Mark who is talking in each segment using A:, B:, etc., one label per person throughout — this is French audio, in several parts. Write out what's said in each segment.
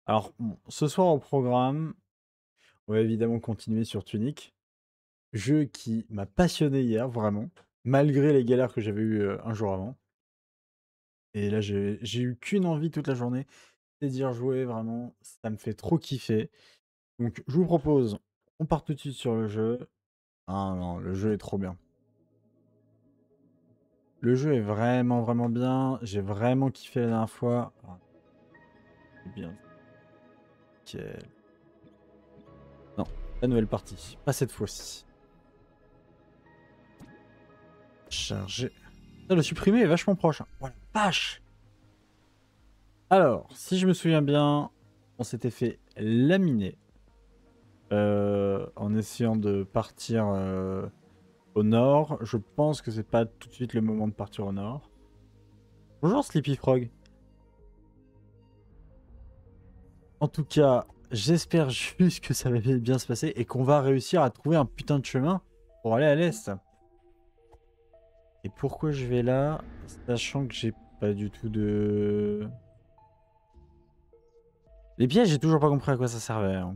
A: Alors, bon, ce soir au programme, on va évidemment continuer sur Tunic. Jeu qui m'a passionné hier, vraiment, malgré les galères que j'avais eues un jour avant. Et là, j'ai eu qu'une envie toute la journée, c'est d'y rejouer, vraiment, ça me fait trop kiffer. Donc, je vous propose, on part tout de suite sur le jeu. Ah non, le jeu est trop bien. Le jeu est vraiment, vraiment bien. J'ai vraiment kiffé la dernière fois. Ah, c'est bien. Nickel. Non, la nouvelle partie. Pas cette fois-ci. Chargé. Ah, le supprimer est vachement proche. Oh la vache! Alors, si je me souviens bien, on s'était fait laminer en essayant de partir au nord. Je pense que c'est pas tout de suite le moment de partir au nord. Bonjour Sleepy Frog. En tout cas, j'espère juste que ça va bien se passer et qu'on va réussir à trouver un putain de chemin pour aller à l'est. Et pourquoi je vais là, sachant que j'ai pas du tout de... Les pièges, j'ai toujours pas compris à quoi ça servait, hein.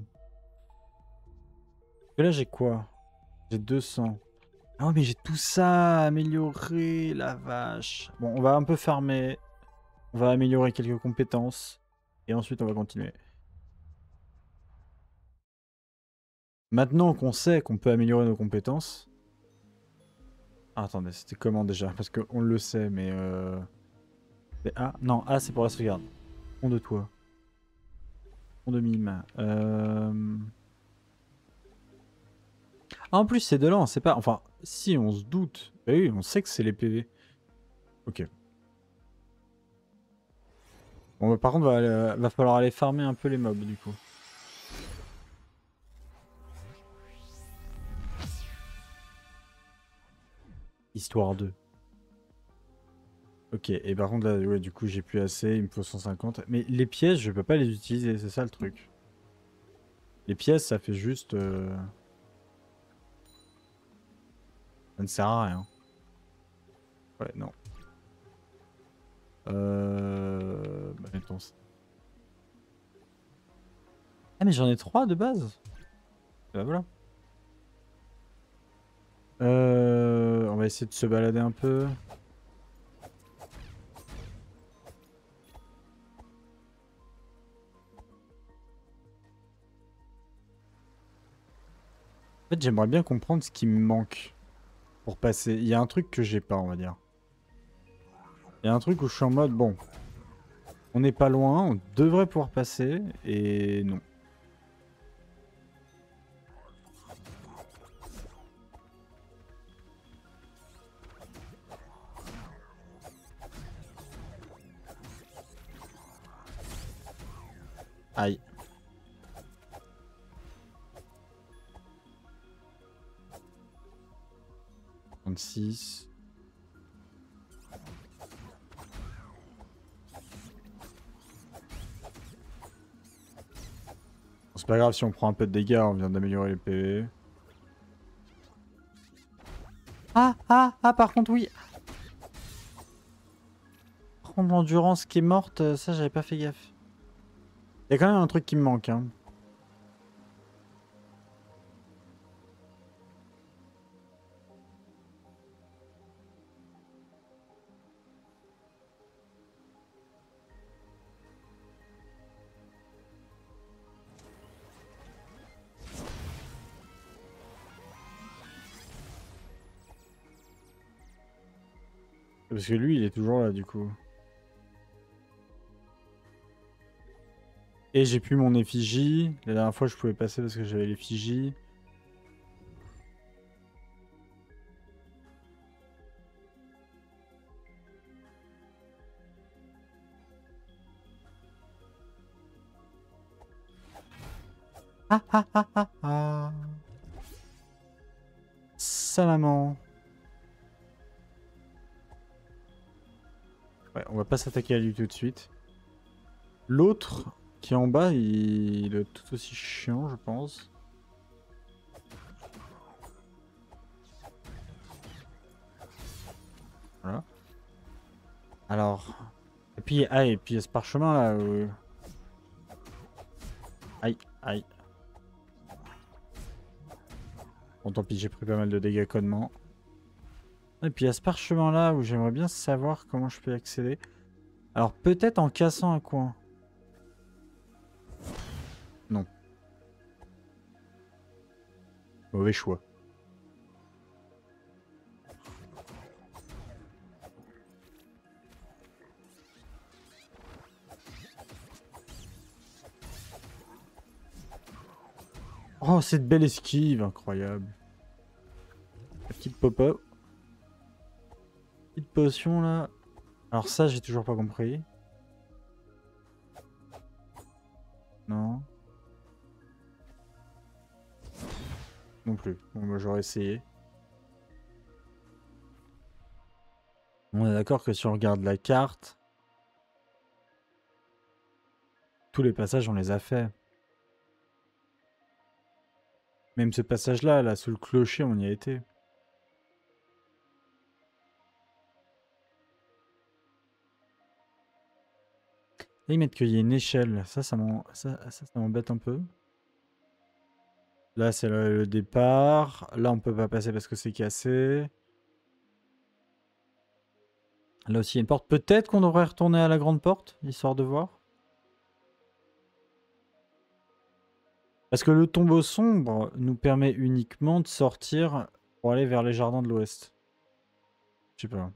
A: Et là, j'ai quoi? J'ai 200. Ah ouais, mais j'ai tout ça amélioré, la vache. Bon, on va un peu farmer. On va améliorer quelques compétences. Et ensuite, on va continuer. Maintenant qu'on sait qu'on peut améliorer nos compétences... Ah, attendez, c'était comment déjà? Parce qu'on le sait, mais... c'est A? Non, A, c'est pour la sauvegarde. Fond de toi. Fond de mime. Ah, en plus, c'est de là, on sait pas... Enfin, si, on se doute. Bah oui, on sait que c'est les PV. Ok. Bon, bah, par contre, va falloir aller farmer un peu les mobs, du coup. Histoire de... Ok, et par contre là, ouais, du coup j'ai plus assez, il me faut 150. Mais les pièces, je peux pas les utiliser, c'est ça le truc. Les pièces, ça fait juste... Ça ne sert à rien. Ouais, non. Bah, mettons ça. Ah mais j'en ai 3 de base. Bah voilà. On va essayer de se balader un peu. En fait, j'aimerais bien comprendre ce qui me manque pour passer. Il y a un truc que j'ai pas, on va dire. Il y a un truc où je suis en mode, bon, on n'est pas loin, on devrait pouvoir passer, et non. Aïe. 36. Bon, c'est pas grave si on prend un peu de dégâts, on vient d'améliorer les PV. Par contre, oui. Par contre, l'endurance qui est morte, ça, j'avais pas fait gaffe. Il y a quand même un truc qui me manque, hein. Parce que lui, il est toujours là, du coup. Et j'ai plus mon effigie. La dernière fois, je pouvais passer parce que j'avais l'effigie. Ah. Ça, maman. Ouais, on va pas s'attaquer à lui tout de suite. L'autre, qui est en bas, il est tout aussi chiant, je pense. Voilà. Alors... Et puis il y a ce parchemin là. Aïe, aïe. Bon, tant pis, j'ai pris pas mal de dégâts connement. Et puis il y a ce parchemin là où j'aimerais bien savoir comment je peux y accéder. Alors peut-être en cassant un coin. Non. Mauvais choix. Oh, cette belle esquive, incroyable. La petite pop-up. Petite potion là. Alors ça, j'ai toujours pas compris. Non. Non plus. Bon, bah, j'aurais essayé. On est d'accord que si on regarde la carte, tous les passages, on les a faits. Même ce passage-là, là, sous le clocher, on y a été. Là, ils mettent qu'il y a une échelle. Ça m'embête un peu. Là, c'est le départ. Là, on peut pas passer parce que c'est cassé. Là aussi, il y a une porte. Peut-être qu'on devrait retourner à la grande porte, histoire de voir. Parce que le tombeau sombre nous permet uniquement de sortir pour aller vers les jardins de l'Ouest. Je sais pas.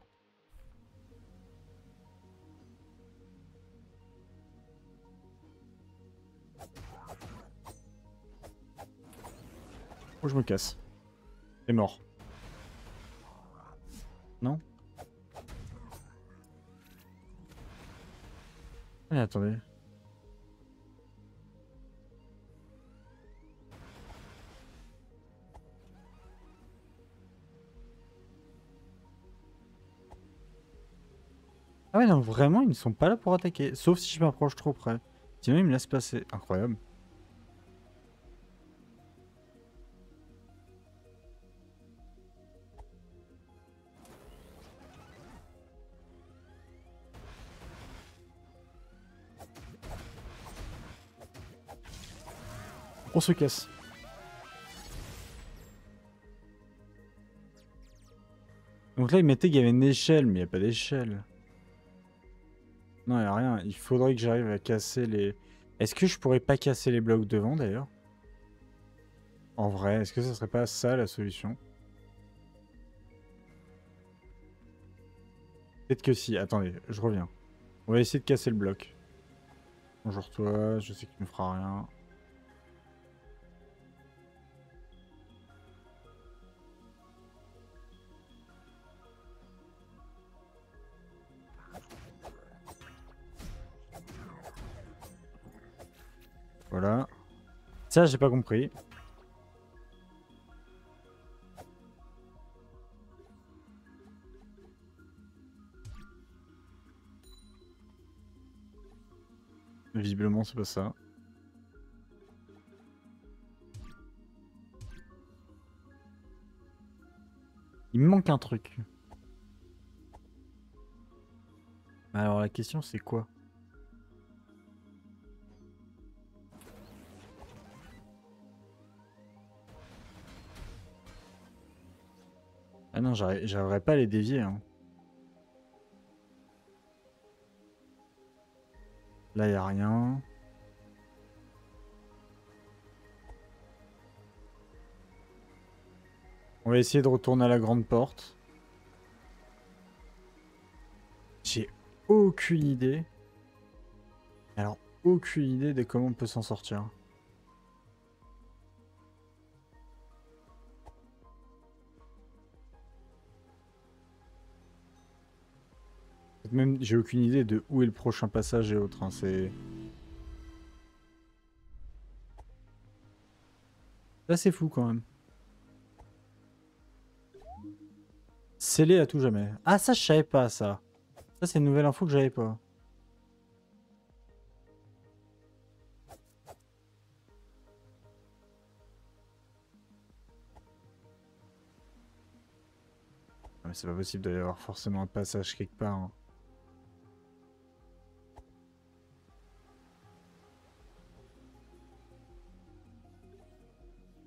A: Oh, je me casse. C'est mort. Non? Allez, attendez. Ah ouais, non, vraiment, ils ne sont pas là pour attaquer. Sauf si je m'approche trop près. Sinon, ils me laissent passer. Incroyable. On se casse. Donc là, ils mettaient qu'il y avait une échelle, mais il n'y a pas d'échelle. Non, il n'y a rien. Il faudrait que j'arrive à casser les... Est-ce que je pourrais pas casser les blocs devant, d'ailleurs? En vrai, est-ce que ça serait pas ça, la solution? Peut-être que si. Attendez, je reviens. On va essayer de casser le bloc. Bonjour toi, je sais que tu ne feras rien. Voilà. Ça, j'ai pas compris. Visiblement, c'est pas ça. Il me manque un truc. Alors, la question, c'est quoi? Ah non, j'arriverai pas à les dévier. Hein. Là, il a rien. On va essayer de retourner à la grande porte. J'ai aucune idée. Alors, aucune idée de comment on peut s'en sortir. Même, j'ai aucune idée de où est le prochain passage et autres. Hein, c'est... Là, c'est fou quand même. Scellé à tout jamais. Ah, ça, je savais pas, ça. Ça, c'est une nouvelle info que j'avais pas. Ah, mais c'est pas possible d'y avoir forcément un passage quelque part. Hein.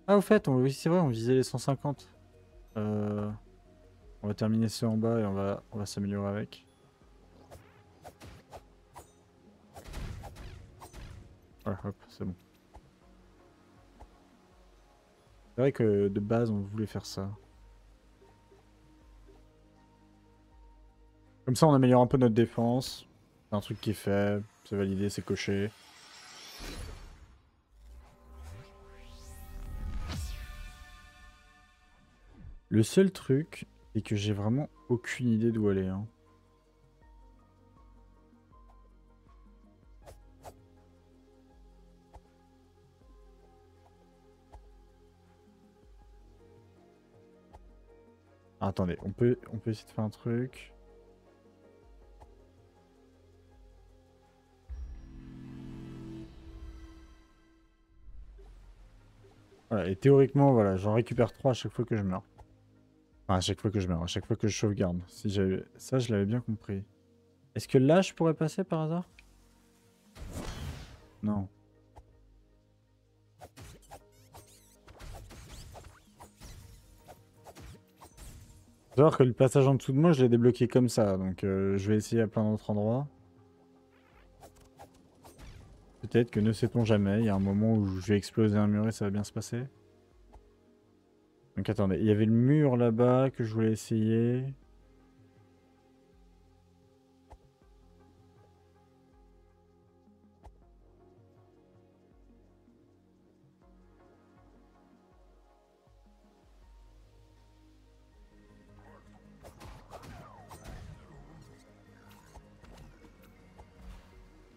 A: Ah, au fait, oui, c'est vrai, on visait les 150. Euh, on va terminer ceux en bas et on va s'améliorer avec. Voilà, hop, c'est bon. C'est vrai que de base, on voulait faire ça. Comme ça, on améliore un peu notre défense. C'est un truc qui est fait, c'est validé, c'est coché. Le seul truc, c'est que j'ai vraiment aucune idée d'où aller, hein. Ah, attendez, on peut essayer de faire un truc. Voilà, et théoriquement, voilà, j'en récupère 3 à chaque fois que je meurs. Enfin, à chaque fois que je meurs, à chaque fois que je sauvegarde. Si j'avais... Ça, je l'avais bien compris. Est-ce que là, je pourrais passer par hasard? Non. Faut savoir que le passage en dessous de moi, je l'ai débloqué comme ça. Donc, je vais essayer à plein d'autres endroits. Peut-être que ne sait-on jamais. Il y a un moment où je vais exploser un mur et ça va bien se passer. Donc, attendez. Il y avait le mur là-bas que je voulais essayer.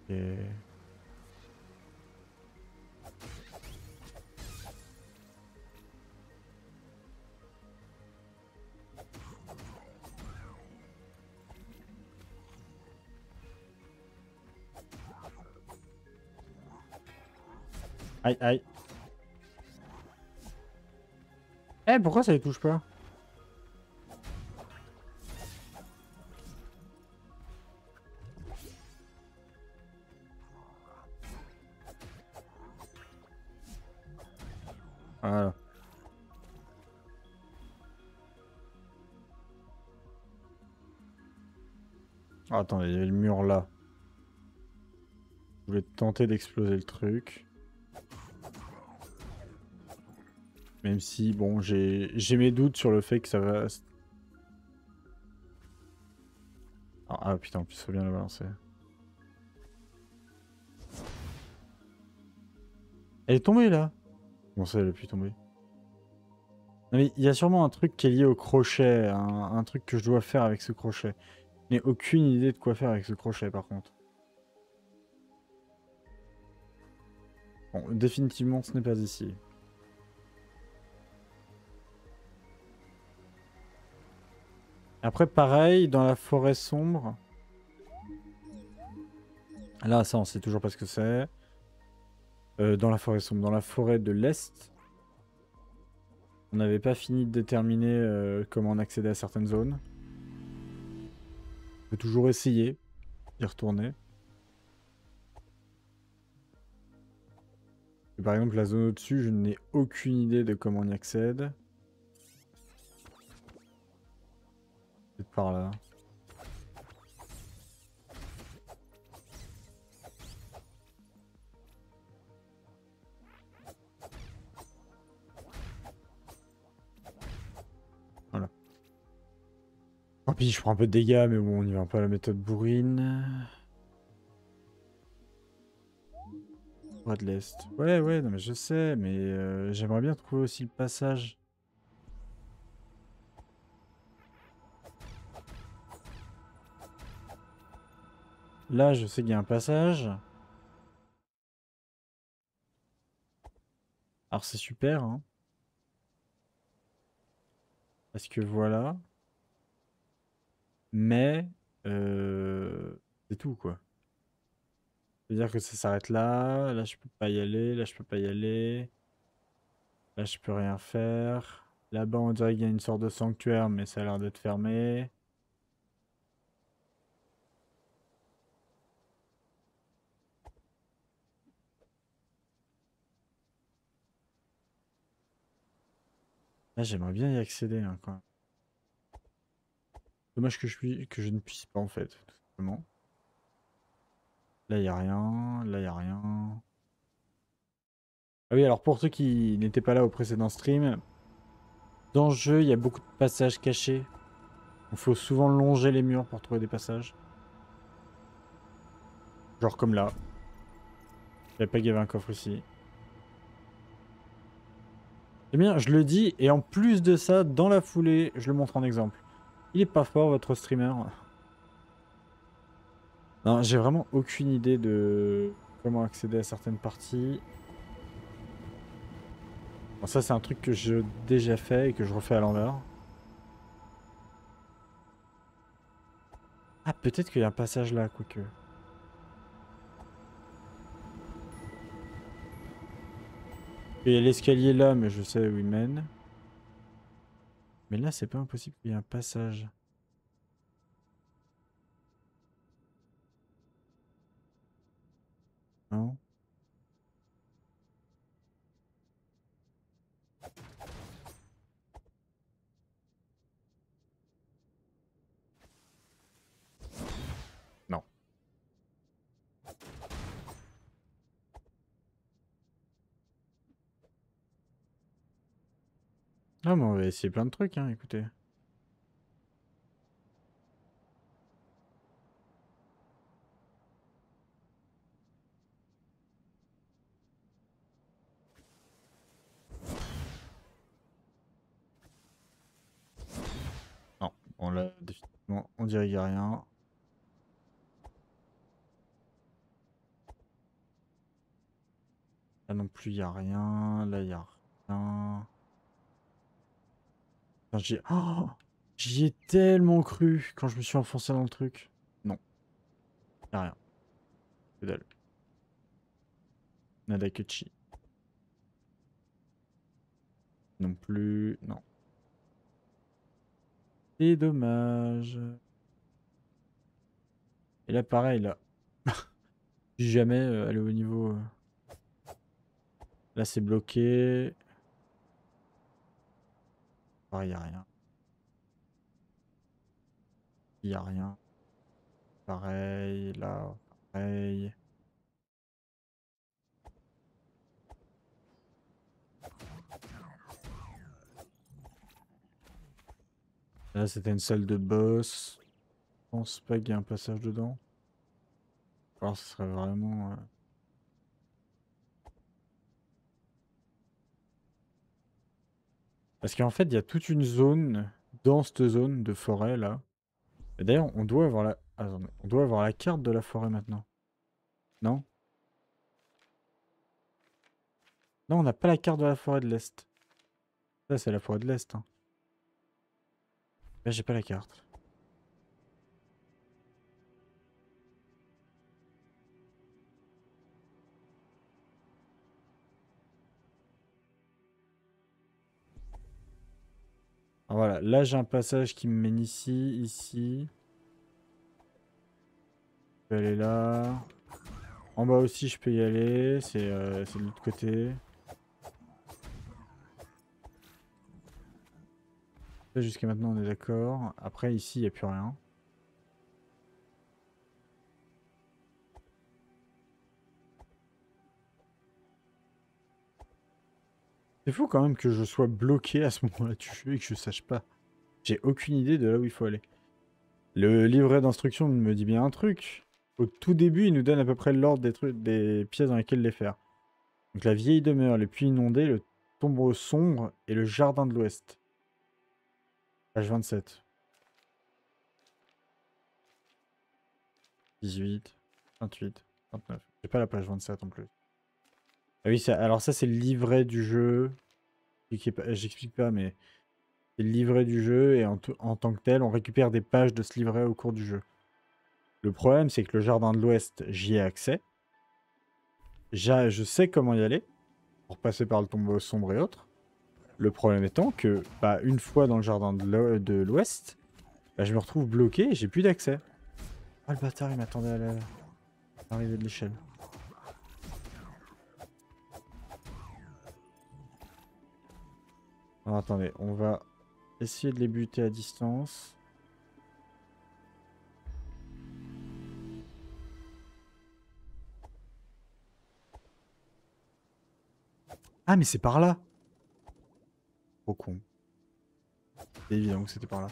A: Et... Aïe, aïe. Eh, pourquoi ça les touche pas? Voilà. Ah, attendez, il y avait le mur là. Je voulais tenter d'exploser le truc. Même si, bon, j'ai mes doutes sur le fait que ça va... Ah, putain, en plus, faut bien le balancer. Elle est tombée, là? Bon, ça, elle a pu tomber. Non, mais il y a sûrement un truc qui est lié au crochet, un truc que je dois faire avec ce crochet. Je n'ai aucune idée de quoi faire avec ce crochet, par contre. Bon, définitivement, ce n'est pas ici. Après, pareil, dans la forêt sombre... Là, ça, on sait toujours pas ce que c'est. Dans la forêt sombre, dans la forêt de l'Est, on n'avait pas fini de déterminer comment on accédait à certaines zones. On peut toujours essayer d'y retourner. Et par exemple, la zone au-dessus, je n'ai aucune idée de comment on y accède. Peut-être par là. Voilà. Tant pis, je prends un peu de dégâts, mais bon, on y va pas à la méthode bourrine. Roi de l'Est. Ouais, ouais, non mais je sais, mais j'aimerais bien trouver aussi le passage. Là, je sais qu'il y a un passage. Alors c'est super, hein. Parce que voilà. Mais c'est tout, quoi. C'est-à-dire que ça s'arrête là. Là, je peux pas y aller. Là, je peux pas y aller. Là, je peux rien faire. Là-bas, on dirait qu'il y a une sorte de sanctuaire, mais ça a l'air d'être fermé. Là, j'aimerais bien y accéder, hein, quand même. Dommage que je ne puisse pas, en fait, tout simplement. Là, il n'y a rien. Là, il n'y a rien. Ah oui, alors pour ceux qui n'étaient pas là au précédent stream, dans ce jeu, il y a beaucoup de passages cachés. Il faut souvent longer les murs pour trouver des passages. Genre comme là. Je savais pas qu'il y avait un coffre ici. C'est bien, je le dis, et en plus de ça, dans la foulée, je le montre en exemple. Il est pas fort, votre streamer. Non, j'ai vraiment aucune idée de comment accéder à certaines parties. Bon, ça, c'est un truc que j'ai déjà fait et que je refais à l'envers. Ah, peut-être qu'il y a un passage là, quoique. Il y a l'escalier là, mais je sais où il mène. Mais là, c'est pas impossible qu'il y ait un passage. Non? Non. Ah, mais on va essayer plein de trucs, hein, écoutez. Non, bon là, définitivement, on dirait qu'il n'y a rien. Là non plus, il n'y a rien. Là, il n'y a rien. Putain, oh, j'y ai tellement cru quand je me suis enfoncé dans le truc. Non, il n'y a rien. Que dalle. Nada que chi. Non plus, non. C'est dommage. Et là, pareil, là. Si jamais aller au niveau. Là, c'est bloqué. Pareil, il n'y a rien. Il n'y a rien. Pareil, là, pareil. Là, c'était une salle de boss. Je pense pas qu'il y ait un passage dedans. Alors, ce serait vraiment. Parce qu'en fait, il y a toute une zone dans cette zone de forêt là. Et d'ailleurs, on doit avoir la. Attendez, on doit avoir la carte de la forêt maintenant. Non? Non, on n'a pas la carte de la forêt de l'Est. Ça, c'est la forêt de l'Est, hein. Là, j'ai pas la carte. Alors, voilà, là, j'ai un passage qui me mène ici, ici. Je peux aller là. En bas aussi, je peux y aller. C'est de l'autre côté. Là, jusqu'à maintenant, on est d'accord. Après, ici, il n'y a plus rien. C'est fou quand même que je sois bloqué à ce moment-là du jeu et que je sache pas. J'ai aucune idée de là où il faut aller. Le livret d'instruction me dit bien un truc. Au tout début, il nous donne à peu près l'ordre des trucs, des pièces dans lesquelles les faire. Donc la vieille demeure, le puits inondé, le tombeau sombre et le jardin de l'Ouest. Page 27. 18, 28, 29. J'ai pas la page 27 en plus. Ah oui, alors ça c'est le livret du jeu. J'explique pas, mais c'est le livret du jeu et en tant que tel, on récupère des pages de ce livret au cours du jeu. Le problème, c'est que le jardin de l'Ouest, j'y ai accès. Je sais comment y aller pour passer par le tombeau sombre et autres. Le problème étant que, bah, une fois dans le jardin de l'Ouest, bah, je me retrouve bloqué et j'ai plus d'accès. Ah, le bâtard, il m'attendait à l'arrivée de l'échelle. Alors attendez, on va essayer de les buter à distance. Ah mais c'est par là! Trop con. C'est évident que c'était par là.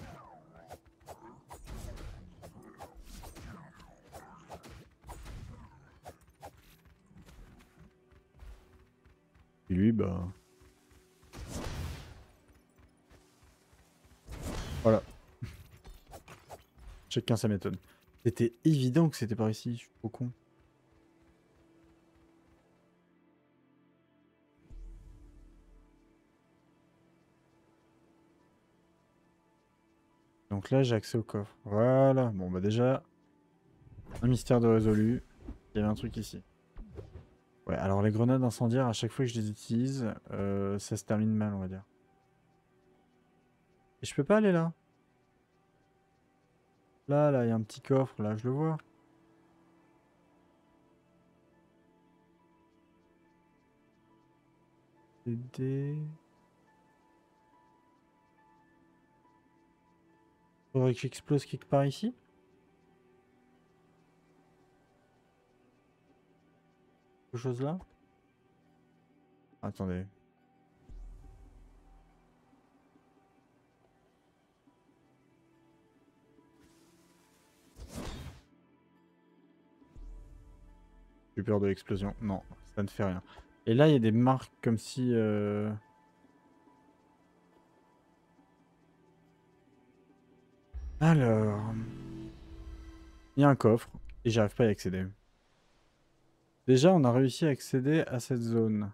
A: Et lui, bah... Voilà. Chacun sa méthode. C'était évident que c'était par ici, je suis trop con. Donc là, j'ai accès au coffre. Voilà. Bon, bah déjà, un mystère de résolu. Il y avait un truc ici. Ouais, alors les grenades incendiaires, à chaque fois que je les utilise, ça se termine mal, on va dire. Et je peux pas aller là. Là, il y a un petit coffre, là, je le vois. CD. Faudrait que j'explose quelque part ici. Quelque chose là. Attendez. J'ai peur de l'explosion. Non, ça ne fait rien. Et là, il y a des marques comme si... Alors... Il y a un coffre et j'arrive pas à y accéder. Déjà, on a réussi à accéder à cette zone.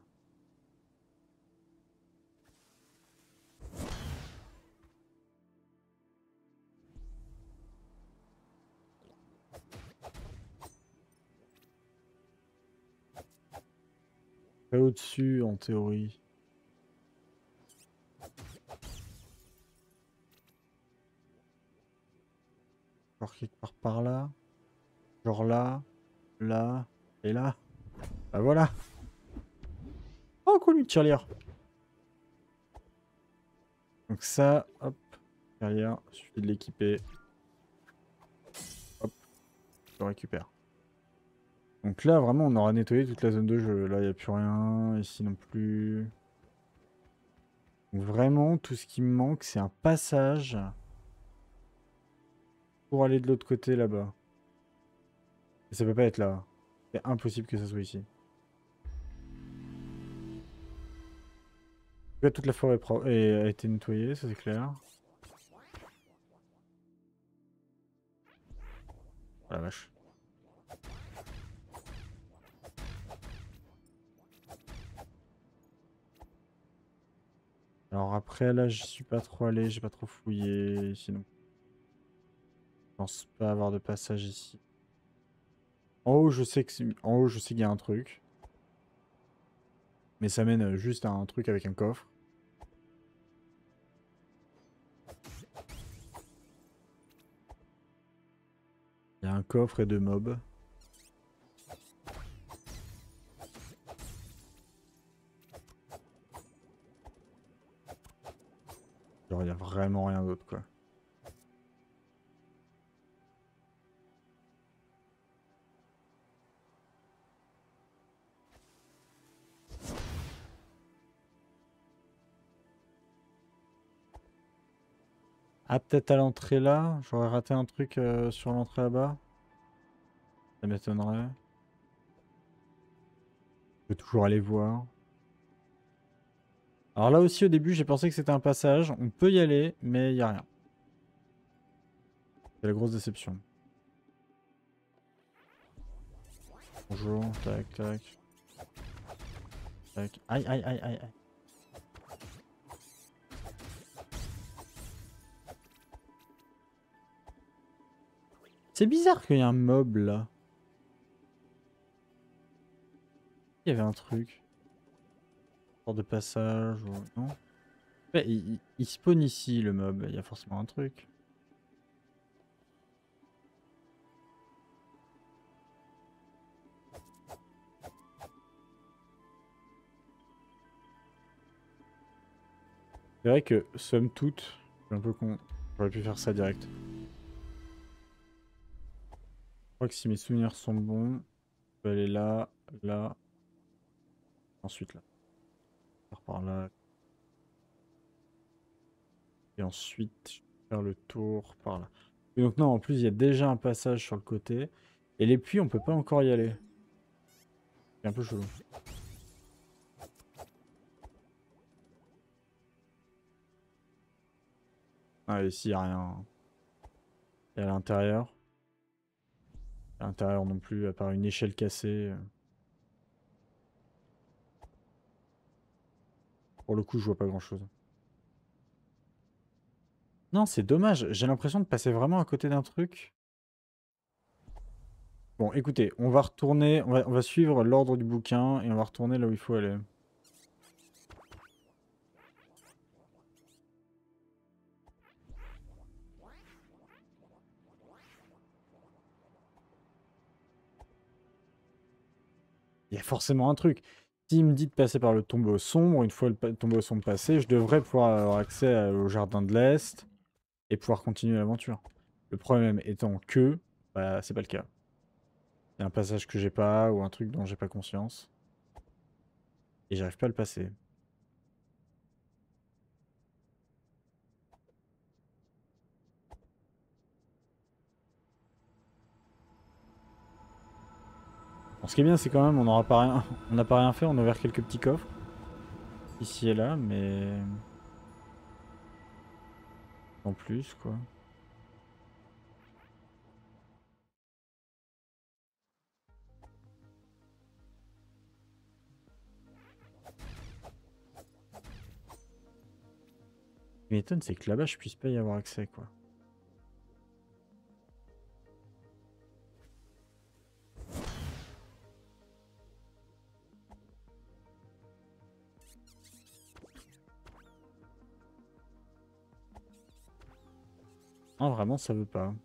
A: Pas au-dessus, en théorie. Genre quelque part par là. Genre là, là et là. Bah voilà. Oh, cool, une tirelire. Donc ça, hop, derrière, suffit de l'équiper. Hop, je le récupère. Donc là, vraiment, on aura nettoyé toute la zone de jeu. Là, il n'y a plus rien. Ici non plus. Donc vraiment, tout ce qui me manque, c'est un passage pour aller de l'autre côté là-bas. Et ça peut pas être là. C'est impossible que ça soit ici. En tout cas, toute la forêt a été nettoyée, ça c'est clair. Oh la vache. Alors après, là, je suis pas trop allé, j'ai pas trop fouillé. Sinon, je pense pas avoir de passage ici. En haut, je sais que en haut, je sais qu'il y a un truc. Mais ça mène juste à un truc avec un coffre. Il y a un coffre et deux mobs. Genre, il y a vraiment rien d'autre, quoi. Ah, peut-être à l'entrée là. J'aurais raté un truc sur l'entrée là-bas. Ça m'étonnerait. Je peux toujours aller voir. Alors là aussi, au début, j'ai pensé que c'était un passage. On peut y aller, mais il n'y a rien. C'est la grosse déception. Bonjour, tac, tac. Tac. Aïe, aïe, aïe, aïe, aïe. C'est bizarre qu'il y ait un mob là. Il y avait un truc. Sorte de passage ou... Non? Ouais, il spawn ici le mob. Il y a forcément un truc. C'est vrai que, somme toute, je suis un peu con. J'aurais pu faire ça direct. Je crois que si mes souvenirs sont bons, je peux aller là, là, ensuite là. Faire par là. Et ensuite, je vais faire le tour par là. Et donc non, en plus, il y a déjà un passage sur le côté. Et les puits, on peut pas encore y aller. C'est un peu chelou. Ah, ici, il n'y a rien. Et à l'intérieur. À l'intérieur non plus, à part une échelle cassée. Pour le coup, je vois pas grand-chose. Non, c'est dommage. J'ai l'impression de passer vraiment à côté d'un truc. Bon, écoutez, on va retourner, on va suivre l'ordre du bouquin et on va retourner là où il faut aller. Il y a forcément un truc. S'il me dit de passer par le tombeau sombre, une fois le tombeau sombre passé, je devrais pouvoir avoir accès au jardin de l'Est et pouvoir continuer l'aventure. Le problème étant que, bah, c'est pas le cas. Il y a un passage que j'ai pas ou un truc dont j'ai pas conscience et j'arrive pas à le passer. Bon, ce qui est bien, c'est quand même, on n'aura pas rien, on n'a pas rien fait, on a ouvert quelques petits coffres ici et là, mais en plus, quoi. Ce qui m'étonne, c'est que là-bas, je puisse pas y avoir accès, quoi. Non, vraiment, ça veut pas.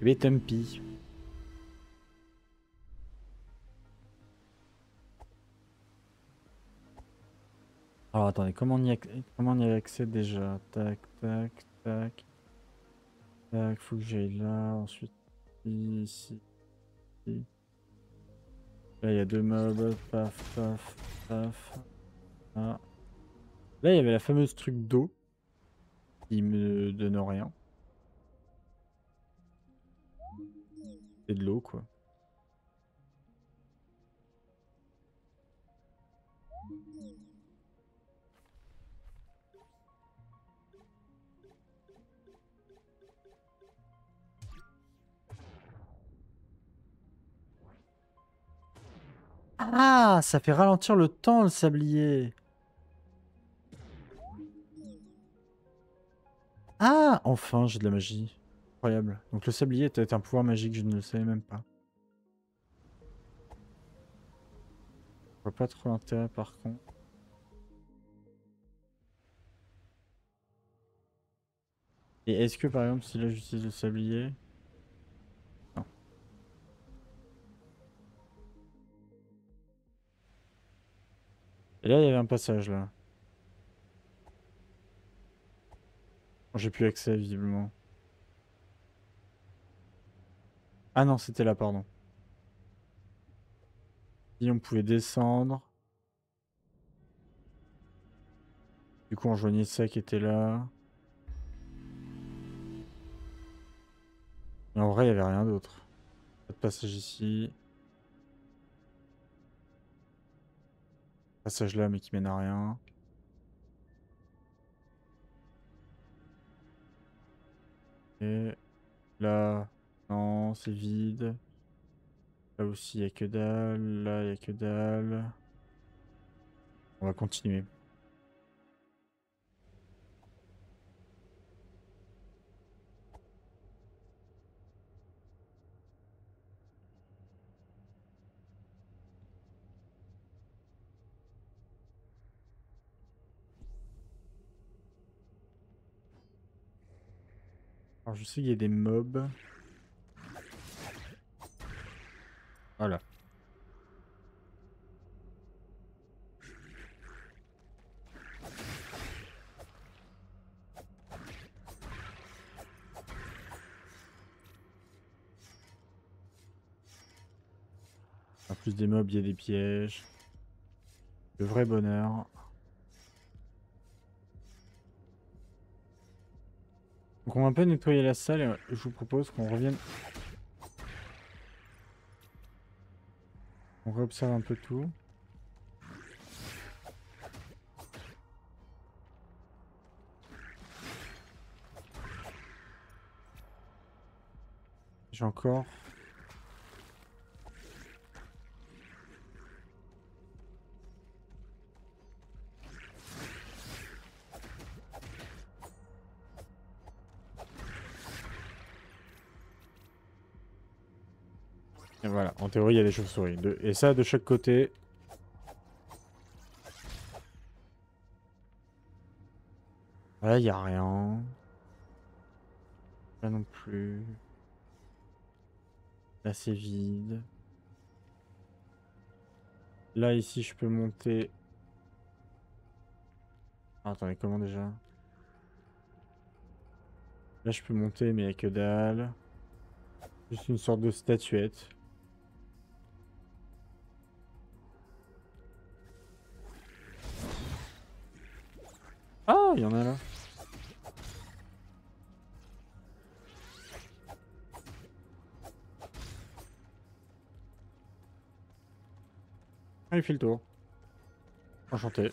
A: Mais tant pis. Alors attendez, comment on y a accès déjà? Tac, tac, tac, tac, faut que j'aille là, ensuite ici, ici. Là, il y a deux mobs, paf, paf, paf. Ah. Là, il y avait la fameuse truc d'eau qui me donne rien. C'est de l'eau, quoi. Ah, ça fait ralentir le temps, le sablier. Ah, enfin, j'ai de la magie. Incroyable. Donc le sablier était un pouvoir magique, je ne le savais même pas. Je vois pas trop l'intérêt par contre. Et est-ce que par exemple, si là j'utilise le sablier... Non. Et là, il y avait un passage là. J'ai plus accès visiblement. Ah non, c'était là, pardon. Si on pouvait descendre. Du coup, on rejoignait ça qui était là. Mais en vrai, il n'y avait rien d'autre. Pas de passage ici. Passage là, mais qui mène à rien. Et là, non, c'est vide. Là aussi, il n'y a que dalle. Là, il n'y a que dalle. On va continuer. Alors, je sais qu'il y a des mobs. Voilà. En plus des mobs, il y a des pièges. Le vrai bonheur. Donc on va un peu nettoyer la salle et je vous propose qu'on revienne. On réobserve un peu tout. J'ai encore. Et voilà, en théorie, il y a des chauves-souris. Et ça, de chaque côté. Là, il n'y a rien. Là non plus. Là, c'est vide. Là, ici, je peux monter. Ah, attendez, comment déjà? Là, je peux monter, mais il n'y a que dalle. Juste une sorte de statuette. Ah, il y en a là. Ah, il fait le tour. Enchanté.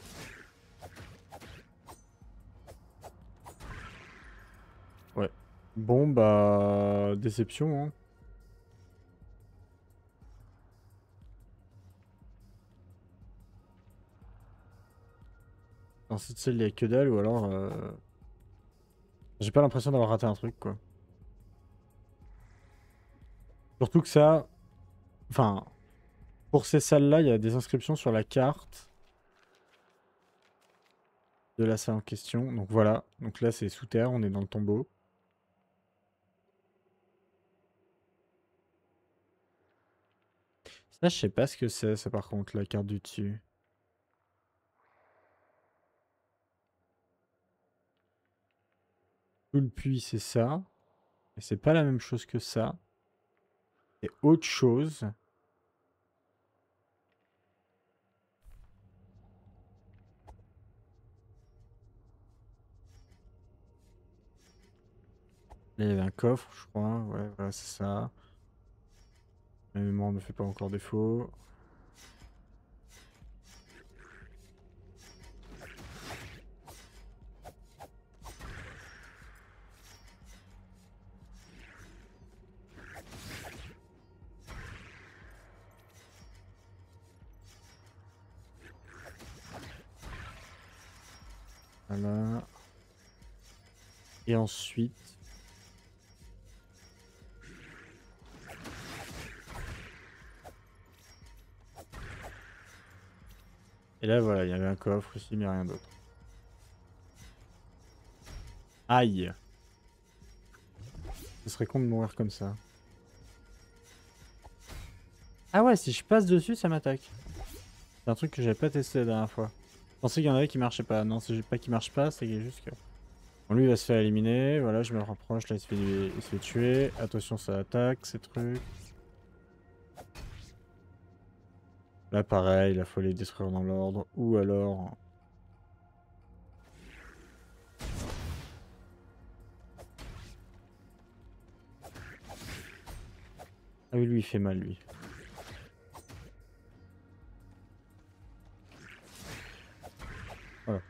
A: Ouais. Bon, bah... Déception, hein. Dans cette salle, il n'y a que dalle, ou alors... J'ai pas l'impression d'avoir raté un truc, quoi. Surtout que ça... Enfin, pour ces salles-là, il y a des inscriptions sur la carte de la salle en question. Donc voilà. Donc là, c'est sous terre, on est dans le tombeau. Ça, je sais pas ce que c'est, ça, par contre, la carte du dessus. Tout le puits, c'est ça. Et c'est pas la même chose que ça. C'est autre chose. Là, il y avait un coffre, je crois. Ouais, voilà, c'est ça. Ma mémoire ne me fait pas encore défaut. Voilà. Et ensuite... Et là, voilà, il y avait un coffre ici, mais rien d'autre. Aïe! Ce serait con de mourir comme ça. Ah ouais, si je passe dessus, ça m'attaque. C'est un truc que j'avais pas testé la dernière fois. Je pensais qu'il y en avait qui marchaient pas. Non, c'est pas qu'il marche pas, c'est juste que... Bon, lui, il va se faire éliminer. Voilà, je me rapproche. Là, il se fait tuer. Attention, ça attaque, ces trucs. Là, pareil, il faut les détruire dans l'ordre. Ou alors... Ah oui, lui, il fait mal, lui. Voilà.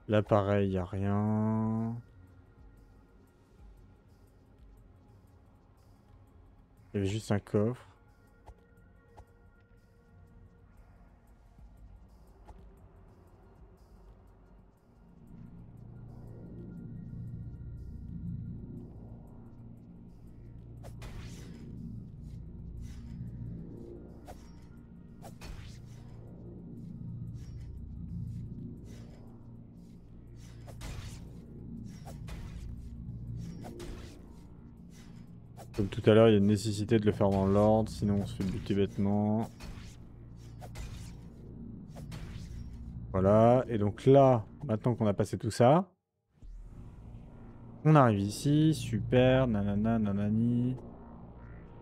A: Là, pareil, il n'y a rien. Il y avait juste un coffre. Comme tout à l'heure, il y a une nécessité de le faire dans l'ordre, sinon on se fait buter bêtement. Voilà, et donc là, maintenant qu'on a passé tout ça, on arrive ici, super, nanana, nanani.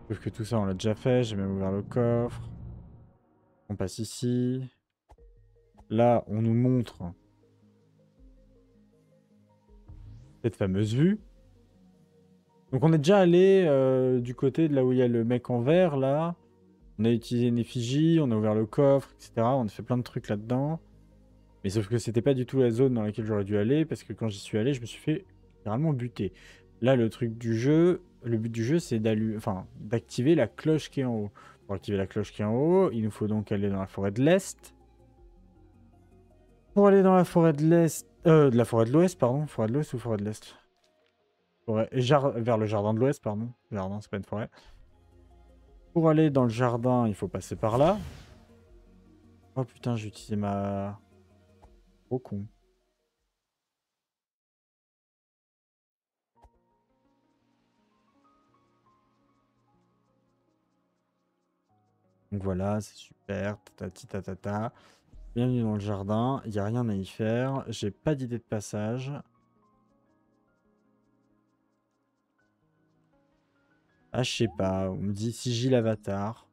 A: Sauf que tout ça, on l'a déjà fait. J'ai même ouvert le coffre. On passe ici. Là, on nous montre cette fameuse vue. Donc on est déjà allé du côté de là où il y a le mec en vert, là. On a utilisé une effigie, on a ouvert le coffre, etc. On a fait plein de trucs là-dedans. Mais sauf que c'était pas du tout la zone dans laquelle j'aurais dû aller, parce que quand j'y suis allé, je me suis fait littéralement buter. Là, le truc du jeu, le but du jeu, c'est d'activer la cloche qui est en haut. Pour activer la cloche qui est en haut, il nous faut donc aller dans la forêt de l'Est. Pour aller dans la forêt de l'Est... de la forêt de l'Ouest, pardon. Forêt de l'Ouest ou forêt de l'Est? Vers le jardin de l'Ouest, pardon. Jardin, c'est pas une forêt. Pour aller dans le jardin, il faut passer par là. Oh putain, j'ai utilisé ma... Oh con. Donc voilà, c'est super. Tatati tatata. Bienvenue dans le jardin. Il n'y a rien à y faire. J'ai pas d'idée de passage. Ah, je sais pas. On me dit sigil avatar.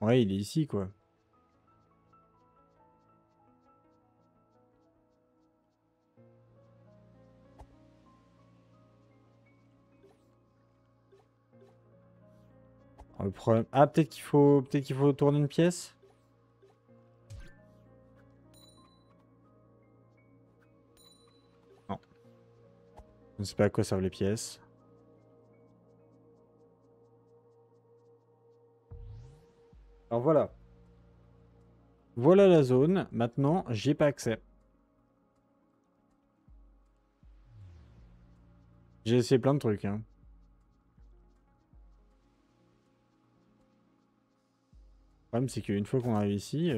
A: Ouais, il est ici, quoi. Le problème... Ah, peut-être qu'il faut tourner une pièce. Non. Je ne sais pas à quoi servent les pièces. Alors voilà. Voilà la zone. Maintenant, j'y ai pas accès. J'ai essayé plein de trucs, hein. Le problème, c'est qu'une fois qu'on arrive ici...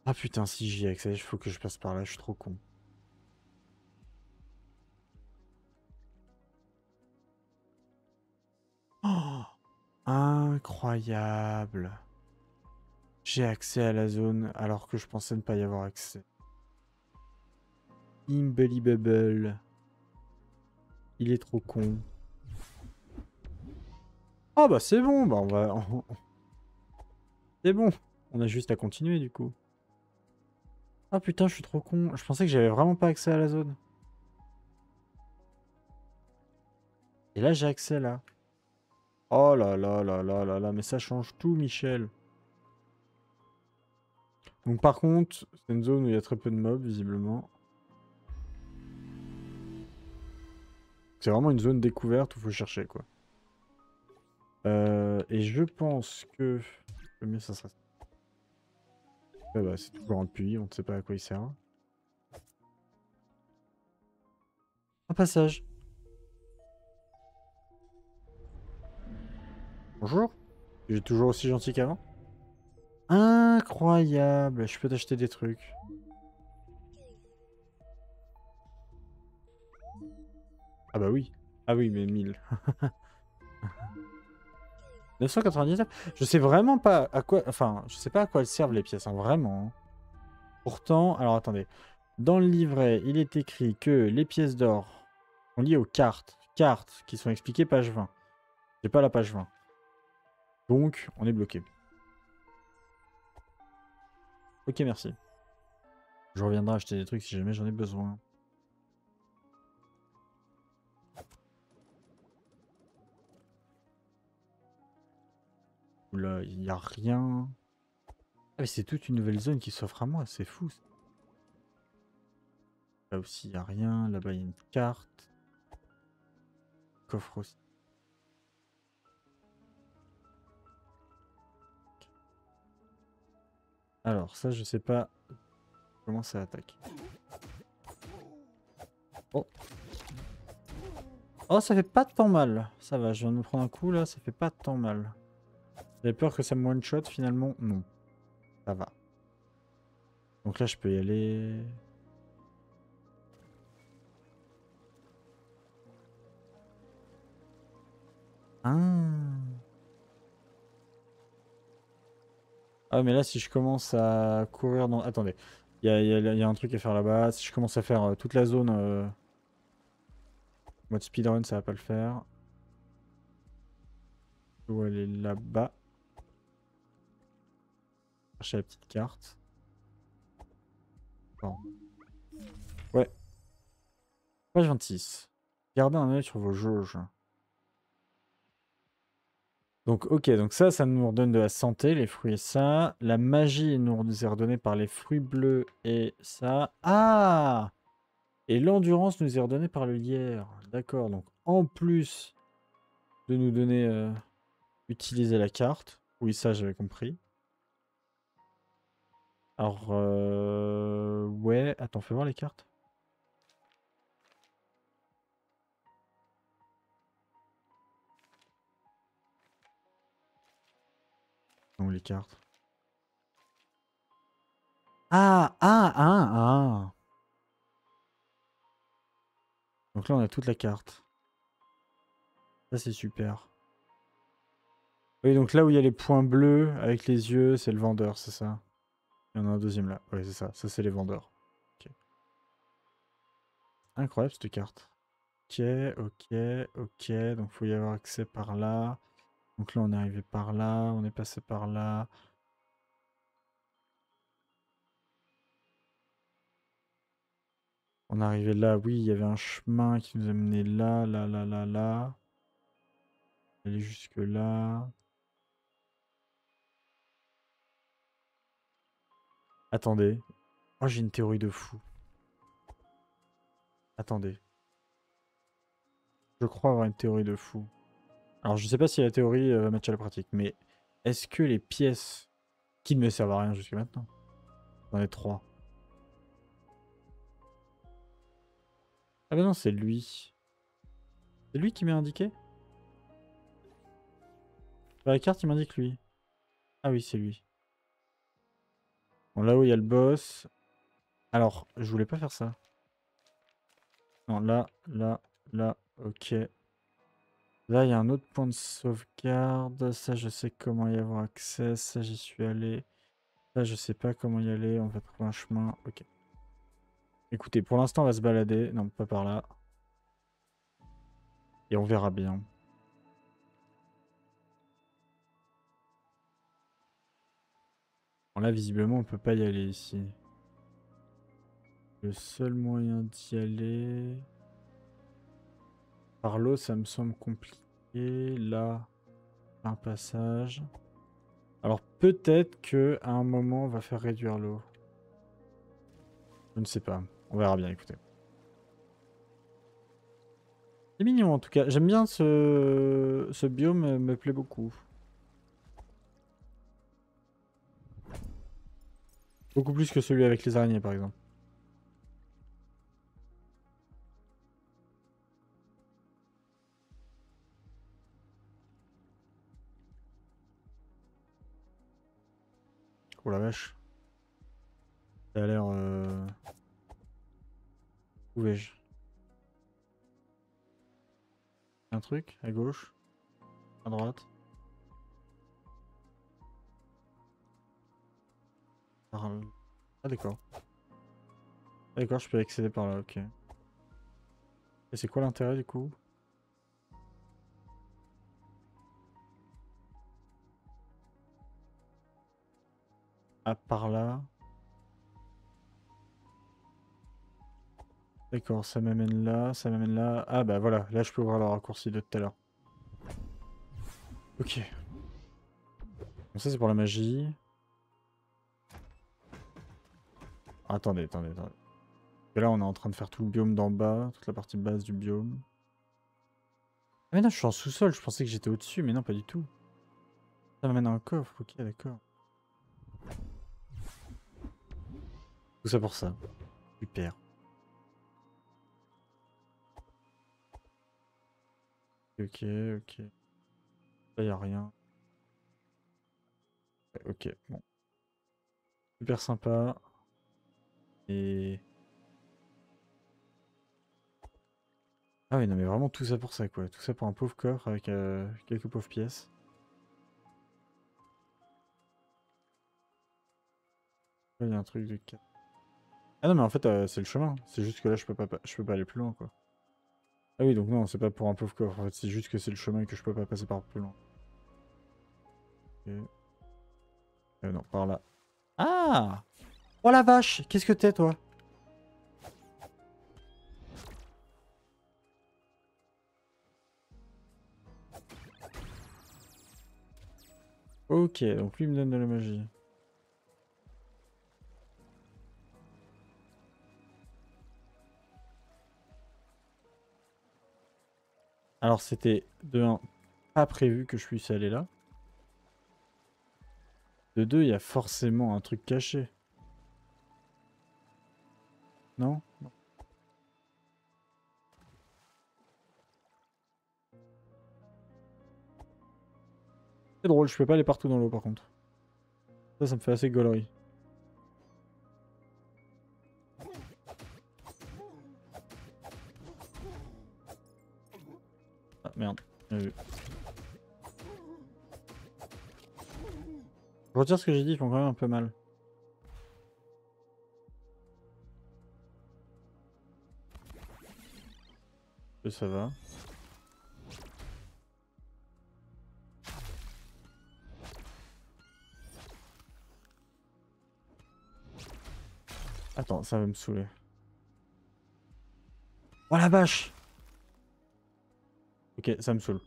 A: Ah putain, si j'y ai accès, il faut que je passe par là, je suis trop con. Oh, incroyable. J'ai accès à la zone alors que je pensais ne pas y avoir accès. Unbelievable. Il est trop con. Ah bah c'est bon, bah on va... C'est bon. On a juste à continuer du coup. Ah putain, je suis trop con. Je pensais que j'avais vraiment pas accès à la zone. Et là, j'ai accès là. Oh là là là là là là, mais ça change tout, Michel. Donc par contre, c'est une zone où il y a très peu de mobs, visiblement. C'est vraiment une zone découverte où il faut chercher, quoi. Et je pense que... Le mieux, ça serait... Ouais, bah, c'est toujours un puits, on ne sait pas à quoi il sert. Un passage. Bonjour. Tu es toujours aussi gentil qu'avant. Incroyable. Je peux t'acheter des trucs. Ah bah oui. Ah oui, mais 1000. 999. Je sais vraiment pas à quoi... Enfin, je sais pas à quoi elles servent les pièces, hein, vraiment. Hein. Pourtant, alors attendez. Dans le livret, il est écrit que les pièces d'or sont liées aux cartes. Cartes qui sont expliquées page 20. J'ai pas la page 20. Donc, on est bloqué. Ok, merci. Je reviendrai acheter des trucs si jamais j'en ai besoin. Oula, il n'y a rien. Ah, mais c'est toute une nouvelle zone qui s'offre à moi, c'est fou. Ça. Là aussi, il n'y a rien. Là-bas, il y a une carte. Coffre aussi. Alors, ça, je sais pas comment ça attaque. Oh. Oh, ça fait pas tant mal. Ça va, je viens de me prendre un coup là, ça fait pas tant mal. J'avais peur que ça me one-shot, finalement, non. Ça va. Donc là, je peux y aller. Ah. Ah, mais là, si je commence à courir dans... Attendez. Il y a un truc à faire là-bas. Si je commence à faire toute la zone mode speedrun, ça va pas le faire. Où elle est là-bas. Chercher la petite carte. Bon. Ouais. Page 26. Gardez un œil sur vos jauges. Donc, ok, donc ça nous redonne de la santé, les fruits et ça. La magie nous est redonnée par les fruits bleus et ça. Ah! Et l'endurance nous est redonnée par le lierre. D'accord, donc en plus de nous donner utiliser la carte. Oui, ça j'avais compris. Alors, ouais, attends, fais voir les cartes. Non, les cartes. Ah, ah, ah, ah. Donc là, on a toute la carte. Ça, c'est super. Oui, donc là où il y a les points bleus avec les yeux, c'est le vendeur, c'est ça? Il y en a un deuxième là. Oui, c'est ça. Ça, c'est les vendeurs. Ok. Incroyable cette carte. Ok, ok, ok. Donc, faut y avoir accès par là. Donc là, on est arrivé par là. On est passé par là. On est arrivé là. Oui, il y avait un chemin qui nous a mené là, là, là, là, là. Aller jusque là. Attendez. Oh, j'ai une théorie de fou. Attendez. Je crois avoir une théorie de fou. Alors, je sais pas si la théorie va matcher à la pratique, mais est-ce que les pièces qui ne me servent à rien jusqu'à maintenant, j'en ai 3. Ah bah non, c'est lui. C'est lui qui m'a indiqué? Sur la carte, il m'indique lui. Ah oui, c'est lui. Bon, là où il y a le boss. Alors, je voulais pas faire ça. Non, là, là, là, ok. Là, il y a un autre point de sauvegarde. Ça, je sais comment y avoir accès. Ça, j'y suis allé. Ça, je sais pas comment y aller. On va trouver un chemin. Ok. Écoutez, pour l'instant, on va se balader. Non, pas par là. Et on verra bien. Bon, là, visiblement, on peut pas y aller ici. Le seul moyen d'y aller... Par l'eau, ça me semble compliqué. Là, un passage. Alors, peut-être que à un moment, on va faire réduire l'eau. Je ne sais pas. On verra bien, écoutez. C'est mignon, en tout cas. J'aime bien ce biome, me plaît beaucoup. Beaucoup plus que celui avec les araignées, par exemple. Oh la vache. Ça a l'air... Où vais-je? Un truc? À gauche? À droite? Ah d'accord. D'accord, je peux accéder par là, ok. Et c'est quoi l'intérêt du coup? Ah, par là. D'accord, ça m'amène là, ça m'amène là. Ah bah voilà, là je peux voir le raccourci de tout à l'heure. Ok. Bon, ça c'est pour la magie. Ah, attendez, attendez, attendez. Et là on est en train de faire tout le biome d'en bas, toute la partie basse du biome. Ah mais non, je suis en sous-sol, je pensais que j'étais au-dessus, mais non, pas du tout. Ça m'amène à un coffre, ok, d'accord. Tout ça pour ça. Super. Ok, ok. Là y a rien. Ouais, ok, bon. Super sympa. Et... Ah oui, non mais vraiment tout ça pour ça, quoi. Tout ça pour un pauvre coffre avec quelques pauvres pièces. Il y a un truc de 4. Ah non, mais en fait, c'est le chemin. C'est juste que là, je peux pas aller plus loin, quoi. Ah oui, donc non, c'est pas pour un pauvre coffre. En fait, c'est juste que c'est le chemin et que je peux pas passer par plus loin. Ok. Non, par là. Ah! Oh la vache! Qu'est-ce que t'es, toi? Ok, donc lui il me donne de la magie. Alors c'était de 1, pas prévu que je puisse aller là. De 2, il y a forcément un truc caché. Non? Non. C'est drôle, je peux pas aller partout dans l'eau par contre. Ça me fait assez gaulerie. Ah merde. Bien vu. Je retire ce que j'ai dit, ils font quand même un peu mal. Et ça va. Attends, ça va me saouler. Oh la vache! Ok, ça me saoule.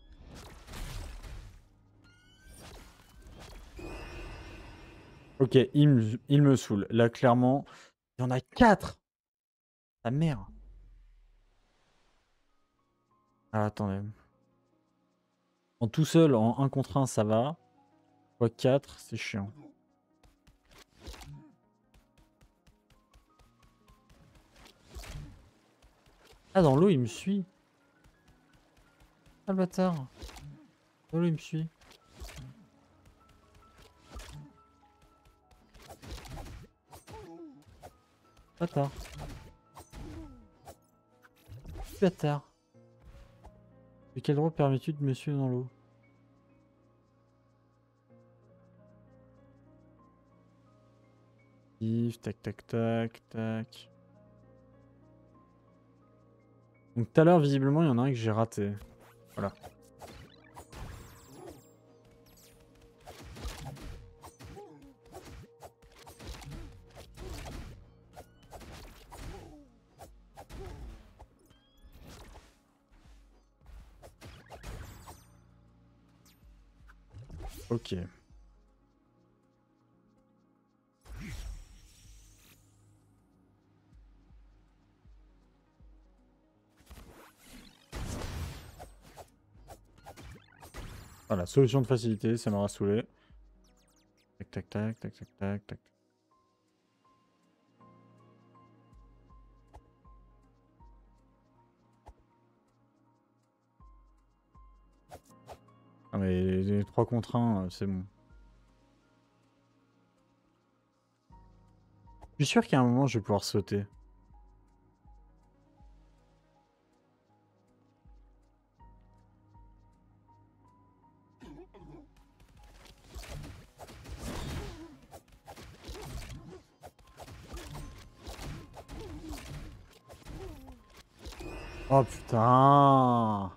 A: Ok, il me saoule. Là, clairement, il y en a 4! Ta mère! Ah, attendez. En tout seul, en 1 contre 1, ça va. Fois 4, c'est chiant. Ah, dans l'eau, il me suit. Ah, le bâtard. Dans l'eau, il me suit. Bâtard. Bâtard. De quel droit permets-tu de me suivre dans l'eau? Yves, tac, tac, tac, tac. Donc tout à l'heure, visiblement, il y en a un que j'ai raté. Voilà. Ok. Voilà, solution de facilité, ça m'aura saoulé. Tac, tac, tac, tac, tac, tac, tac. Ah mais les 3 contre 1, c'est bon. Je suis sûr qu'à un moment, je vais pouvoir sauter. Oh putain!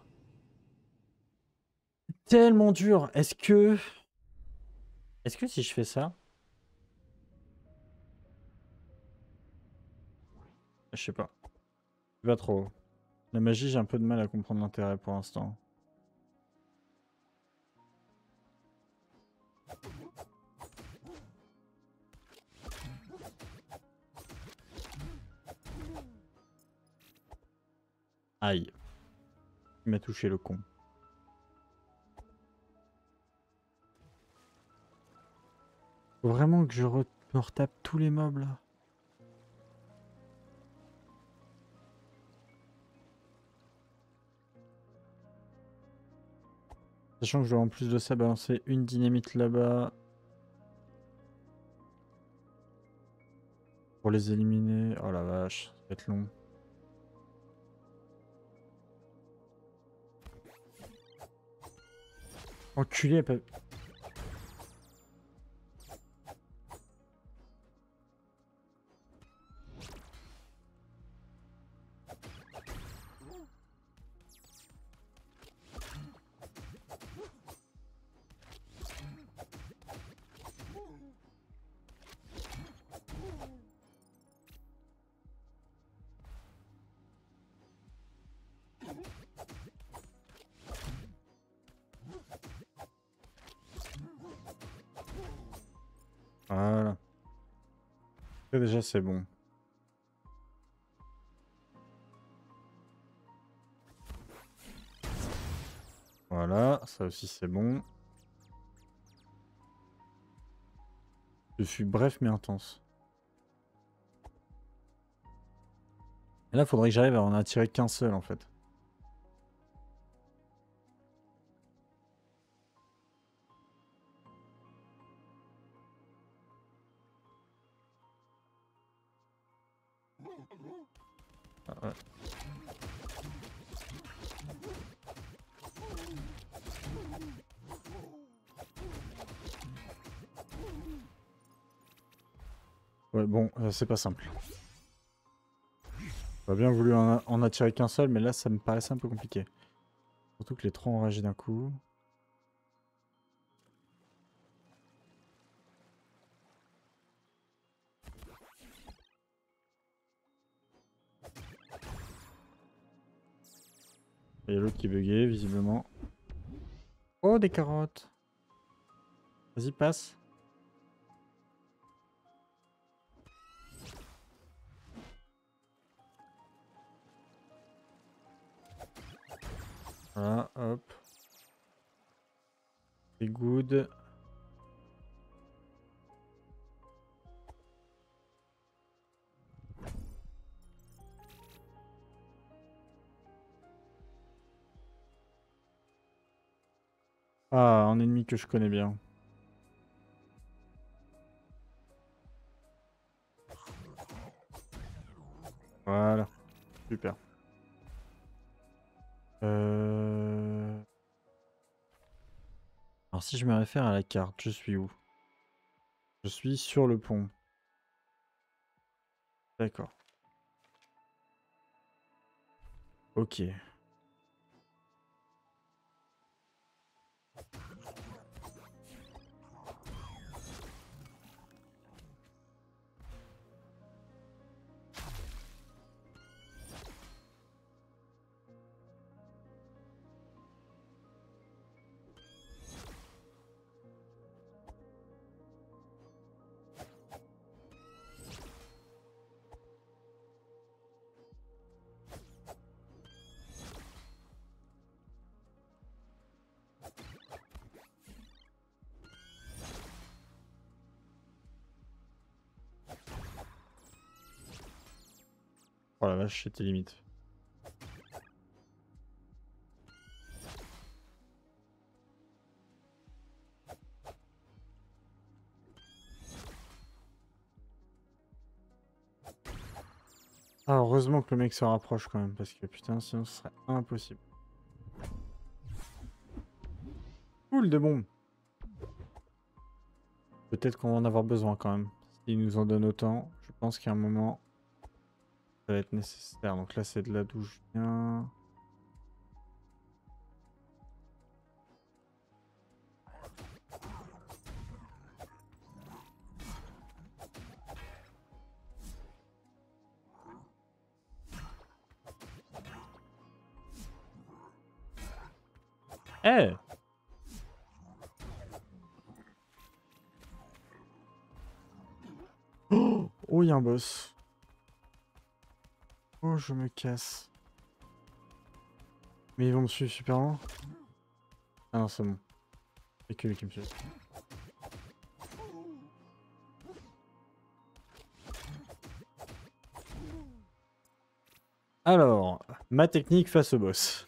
A: Tellement dur! Est-ce que... Est-ce que si je fais ça... Je sais pas. Pas trop. La magie, j'ai un peu de mal à comprendre l'intérêt pour l'instant. Aïe. Il m'a touché le con. Faut vraiment que je me retape tous les mobs là. Sachant que je dois en plus de ça balancer une dynamite là-bas. Pour les éliminer. Oh la vache, ça va être long. Enculé, elle peut... Voilà. Ça, déjà, c'est bon. Voilà, ça aussi, c'est bon. Je suis bref mais intense. Et là, faudrait que j'arrive à en attirer qu'un seul, en fait. Ah, ouais. Ouais, bon, c'est pas simple. J'aurais bien voulu en attirer qu'un seul, mais là, ça me paraissait un peu compliqué. Surtout que les trois ont réagi d'un coup. Il y a l'autre qui est bugué, visiblement. Oh, des carottes! Vas-y, passe. Voilà, hop. C'est good. Ah, un ennemi que je connais bien. Voilà, super. Alors si je me réfère à la carte, je suis où? Je suis sur le pont. D'accord. Ok. Oh la vache, c'était limite. Ah, heureusement que le mec se rapproche quand même, parce que putain, sinon ce serait impossible. Cool, de bombes. Peut-être qu'on va en avoir besoin quand même. S'ils nous en donnent autant, je pense qu'à un moment, ça va être nécessaire. Donc là, c'est de là d'où je viens. Eh! Oh, il y a un boss. Oh, je me casse. Mais ils vont me suivre super loin. Ah non, c'est bon. C'est que lui qui me suit. Alors, ma technique face au boss.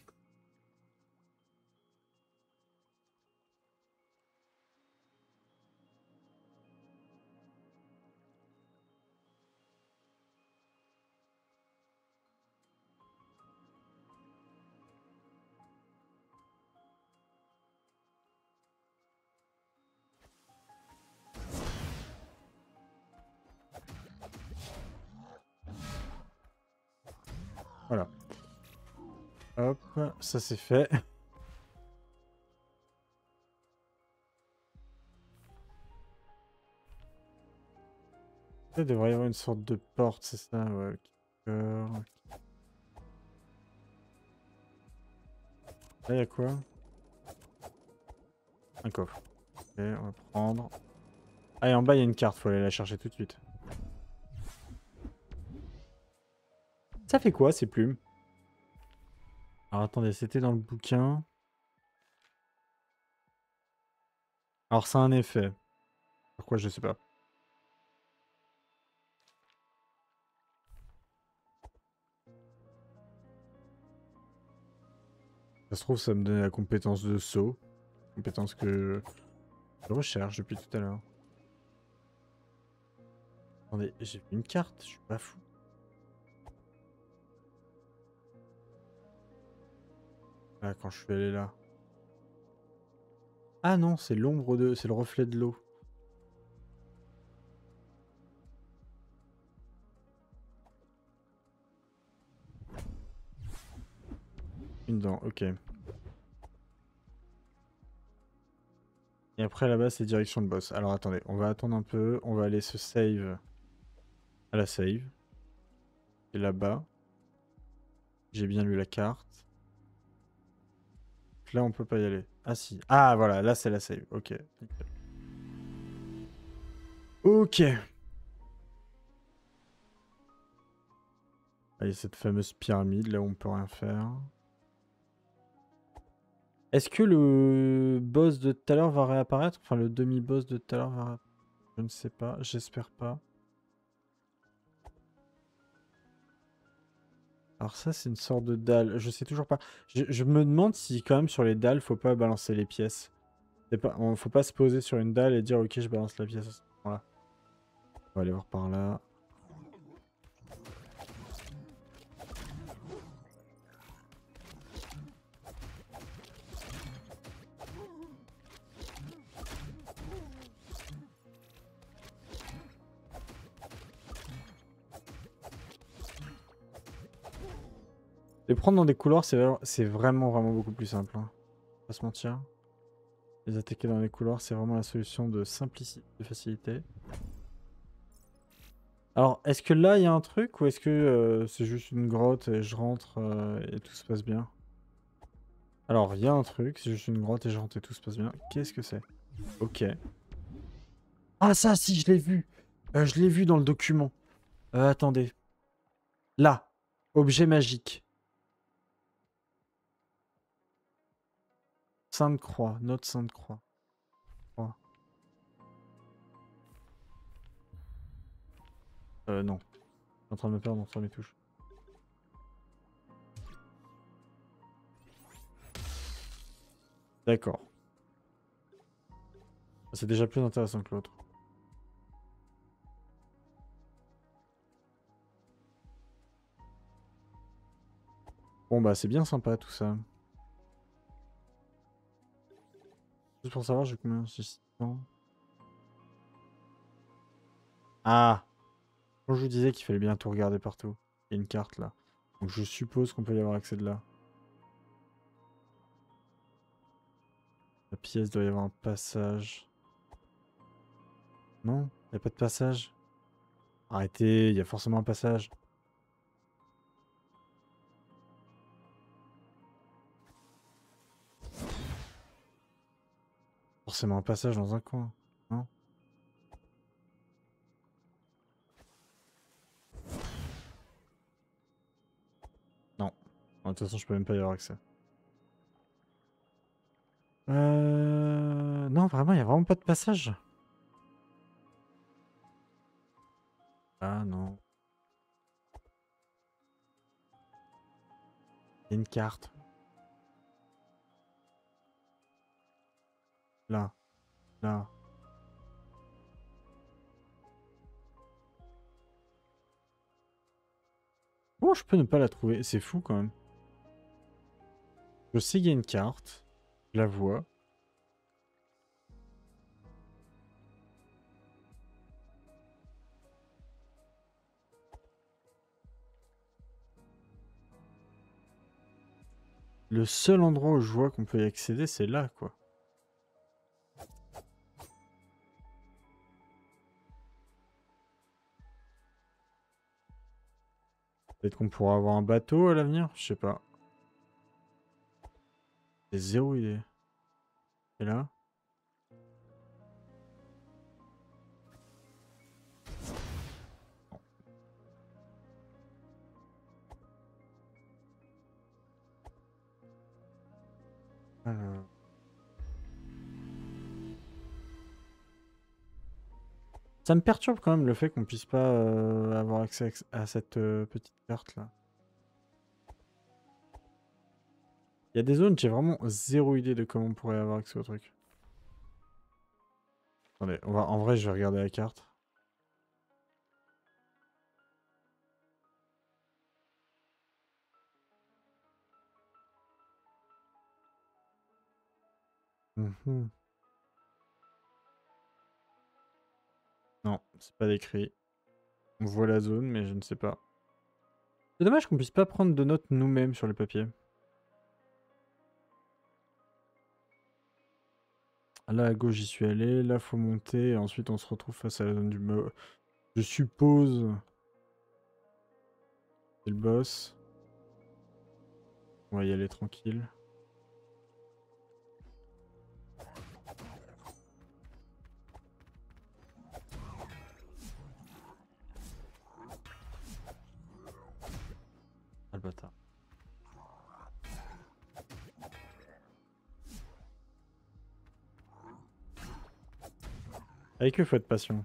A: Voilà. Hop, ça c'est fait. Il devrait y avoir une sorte de porte, c'est ça, ouais. Ok. Là, il y a quoi? Un coffre. Ok, on va prendre. Ah, et en bas, il y a une carte, faut aller la chercher tout de suite. Ça fait quoi, ces plumes? Alors, attendez, c'était dans le bouquin. Alors, ça a un effet. Pourquoi, je sais pas. Ça se trouve, ça me donne la compétence de saut. Compétence que je recherche depuis tout à l'heure. Attendez, j'ai vu une carte, je suis pas fou. Ah, quand je suis allé là. Ah non, c'est l'ombre de... C'est le reflet de l'eau. Une dent, ok. Et après là-bas, c'est direction de boss. Alors attendez, on va attendre un peu. On va aller se save à la save. Et là-bas, j'ai bien lu la carte. Là, on peut pas y aller. Ah si. Ah voilà, là c'est la save. Ok. Nickel. Ok. Ah, il y a cette fameuse pyramide là où on peut rien faire. Est-ce que le boss de tout à l'heure va réapparaître? Enfin, le demi-boss de tout à l'heure va réapparaître? Je ne sais pas, j'espère pas. Alors ça, c'est une sorte de dalle. Je sais toujours pas. Je me demande si quand même sur les dalles, faut pas balancer les pièces. Faut pas se poser sur une dalle et dire ok, je balance la pièce à ce moment-là. On va aller voir par là. Les prendre dans des couloirs, c'est vraiment beaucoup plus simple. Hein. Pas se mentir. Les attaquer dans les couloirs, c'est vraiment la solution de simplicité, de facilité. Alors, est-ce que là, il y a un truc ou est-ce que c'est juste une grotte et je rentre et tout se passe bien? Alors, il y a un truc, c'est juste une grotte et je rentre et tout se passe bien. Qu'est-ce que c'est? Ok. Ah ça, si, je l'ai vu. Je l'ai vu dans le document. Attendez. Là. Objet magique. Sainte Croix. Notre Sainte Croix. Croix. Non. Je suis en train de me perdre entre mes touches. D'accord. C'est déjà plus intéressant que l'autre. Bon bah c'est bien sympa tout ça. Juste pour savoir, j'ai combien? 600. Ah! Quand je vous disais qu'il fallait bien tout regarder partout. Il y a une carte là. Donc je suppose qu'on peut y avoir accès de là. La pièce doit y avoir un passage. Non? Il n'y a pas de passage? Arrêtez, il y a forcément un passage. Forcément un passage dans un coin. Non? Non. De toute façon, je peux même pas y avoir accès. Non, vraiment, il n'y a vraiment pas de passage. Ah non. Il y a une carte. Là. Là. Oh, je peux ne pas la trouver. C'est fou quand même. Je sais qu'il y a une carte. Je la vois. Le seul endroit où je vois qu'on peut y accéder, c'est là, quoi. Peut-être qu'on pourra avoir un bateau à l'avenir, je sais pas. J'ai zéro idée. Et là? Alors... Ça me perturbe quand même le fait qu'on puisse pas avoir accès à cette petite carte là. Il y a des zones, j'ai vraiment zéro idée de comment on pourrait avoir accès au truc. Attendez, en vrai, je vais regarder la carte. Mhm. Non, c'est pas décrit. On voit la zone, mais je ne sais pas. C'est dommage qu'on puisse pas prendre de notes nous-mêmes sur le papier. Là, à gauche, j'y suis allé. Là, faut monter. Et ensuite, on se retrouve face à la zone du... Je suppose... C'est le boss. On va y aller tranquille. Ah, le bâtard. Avec eux, faut être patient.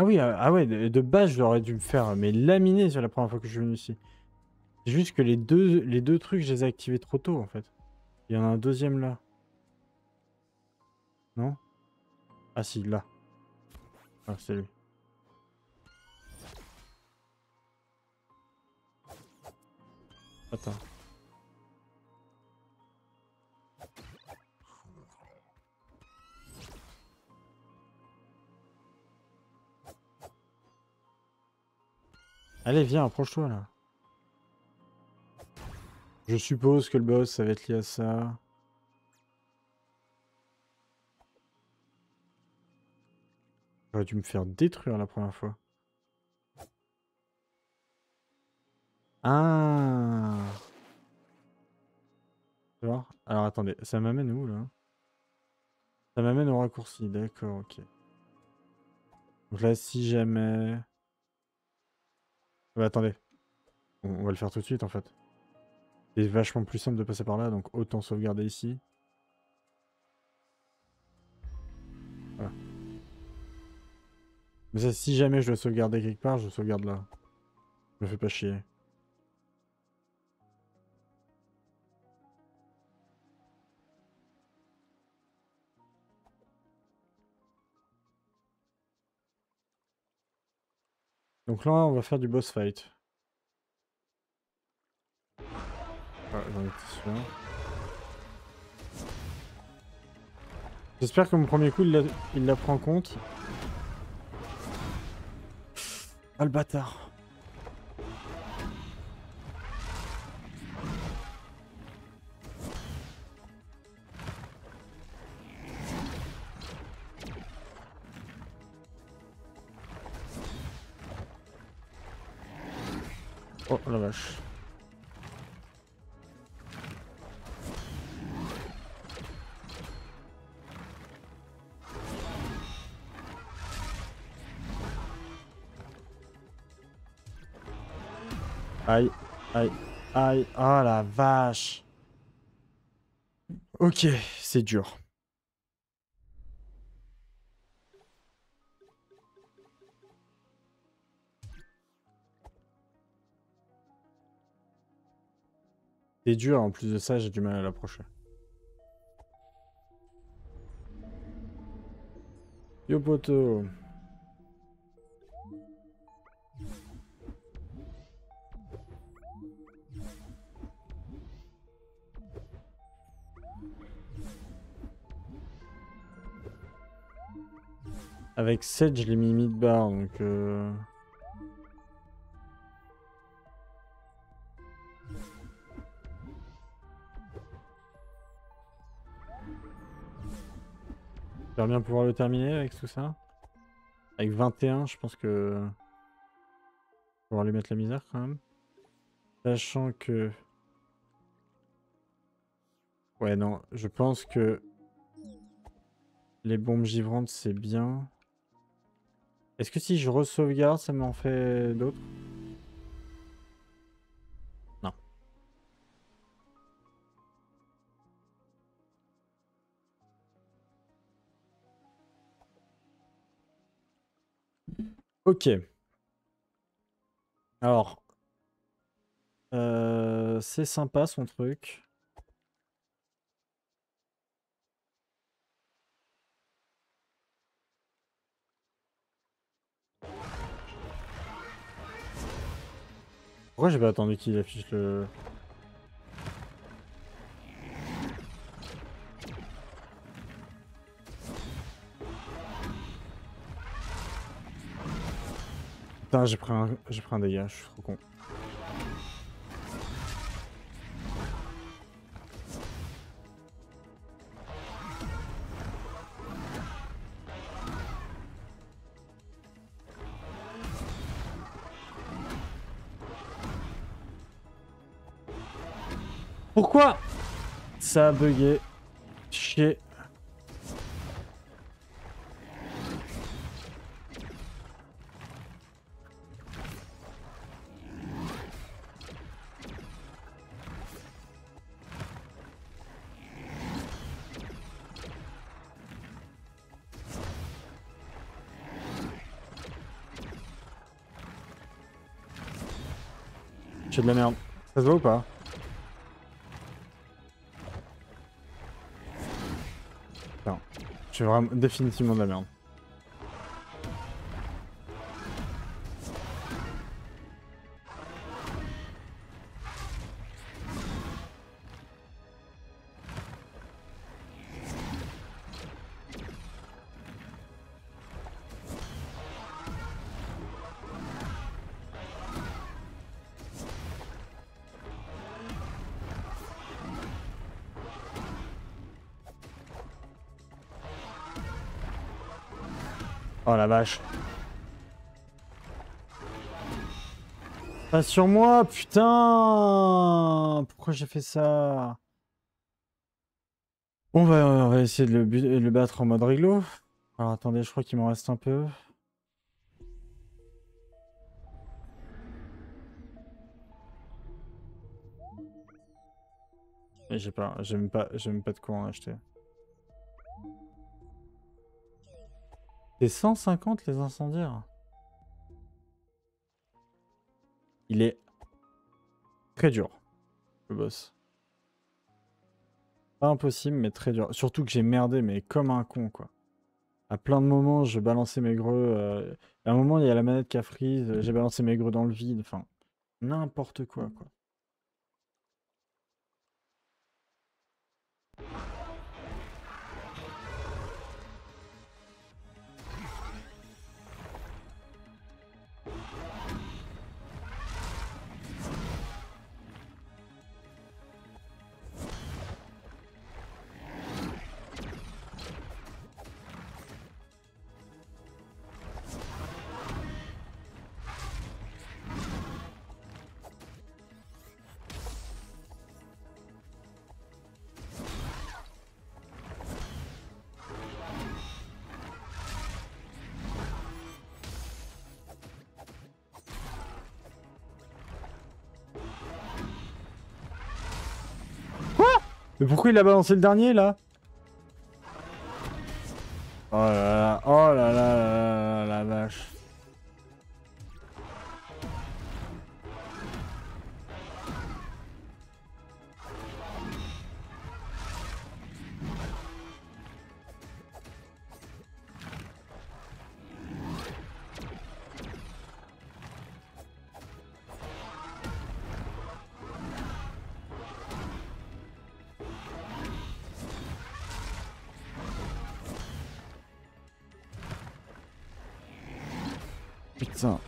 A: Ah oui, ah ouais, de base, j'aurais dû me faire mais laminer sur la première fois que je suis venu ici. C'est juste que les deux trucs, je les ai activés trop tôt, en fait. Il y en a un deuxième là. Non? Ah si, là. Ah, c'est lui. Attends. Allez, viens, approche-toi, là. Je suppose que le boss, ça va être lié à ça. J'aurais dû me faire détruire la première fois. Ah! Tu vois? Alors, attendez, ça m'amène où, là? Ça m'amène au raccourci, d'accord, ok. Donc là, si jamais... Ouais, attendez. On va le faire tout de suite, en fait. C'est vachement plus simple de passer par là, donc autant sauvegarder ici. Voilà. Mais ça, si jamais je dois sauvegarder quelque part, je sauvegarde là. Je me fais pas chier. Donc là, on va faire du boss fight. Ah, j'en étais sûr. J'espère que mon premier coup, il la prend en compte. Ah, le bâtard. Oh, la vache. Aïe, aïe, aïe. Ah, la vache. Ok, c'est dur. C'est dur, en plus de ça, j'ai du mal à l'approcher. Yo, poto. Avec 7, je l'ai mis mid-bar, donc... J'espère bien pouvoir le terminer avec tout ça. Avec 21, je pense que... On va lui mettre la misère quand même. Sachant que... Ouais, non, je pense que... Les bombes givrantes, c'est bien. Est-ce que si je re-sauvegarde, ça m'en fait d'autres? Non. Ok. Alors... c'est sympa son truc. Pourquoi j'ai pas attendu qu'il affiche le... Putain, j'ai pris un dégât, je suis trop con. Pourquoi ça a bugué? Chier. J'ai de la merde. Ça se voit ou pas? Non. J'ai vraiment définitivement de la merde. Oh la vache. Pas sur moi, putain! Pourquoi j'ai fait ça? Bon, on va essayer de le battre en mode réglo. Alors attendez, je crois qu'il m'en reste un peu. Et j'ai même pas de quoi en acheter. C'est 150 les incendiaires. Il est très dur, le boss. Pas impossible, mais très dur. Surtout que j'ai merdé, mais comme un con, quoi. À plein de moments, je balançais mes greux. À un moment, il y a la manette qui a freeze. J'ai balancé mes greux dans le vide. Enfin, n'importe quoi, quoi. Mais pourquoi il a balancé le dernier, là? Oh là là, oh là là là là, la vache. Putain.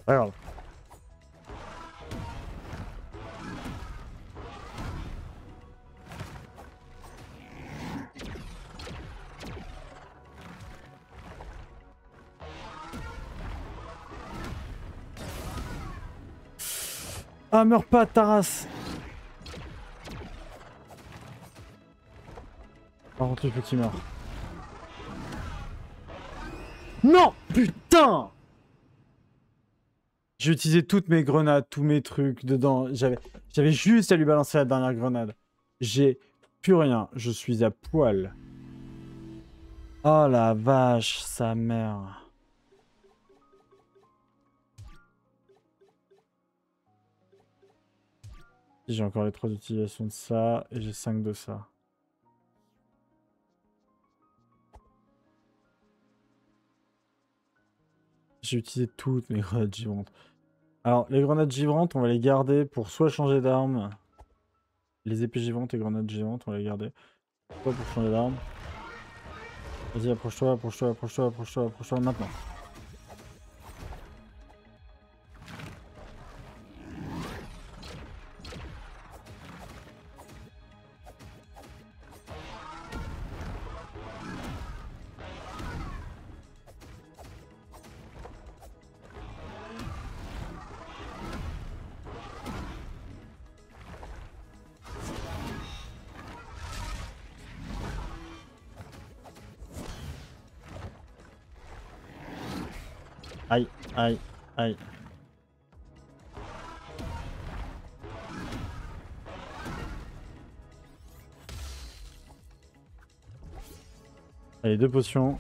A: Pas grave. Ah, meurs pas, Taras! Par contre, il faut qu'il meure. Non! Putain! J'ai utilisé toutes mes grenades, tous mes trucs dedans. J'avais juste à lui balancer la dernière grenade. J'ai plus rien. Je suis à poil. Oh la vache, sa mère. J'ai encore les 3 utilisations de ça et j'ai 5 de ça. J'ai utilisé toutes mes grenades givrantes. Alors, les grenades givrantes, on va les garder pour soit changer d'arme. Les épées givrantes et grenades givrantes, on va les garder. Soit pour changer d'arme. Vas-y, approche-toi, approche-toi, approche-toi, approche-toi, approche-toi maintenant. Aïe, aïe, aïe. Allez, 2 potions.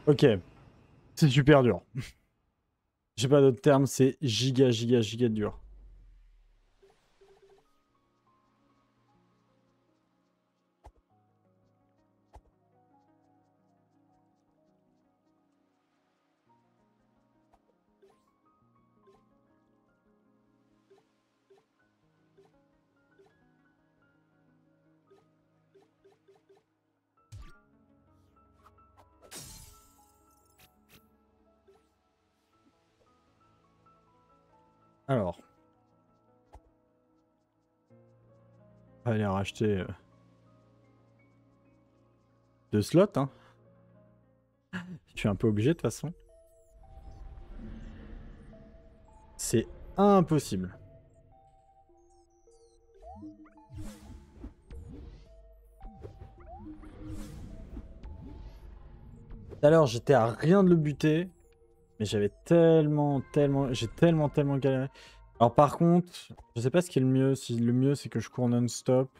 A: Ok, c'est super dur. J'ai pas d'autre terme, c'est giga, giga, giga dur. Alors. On va aller racheter 2 slots, hein. Je suis un peu obligé de toute façon. C'est impossible. Tout à l'heure, j'étais à rien de le buter. Mais j'avais tellement galéré. Alors par contre, je sais pas ce qui est le mieux. Si le mieux, c'est que je cours non-stop.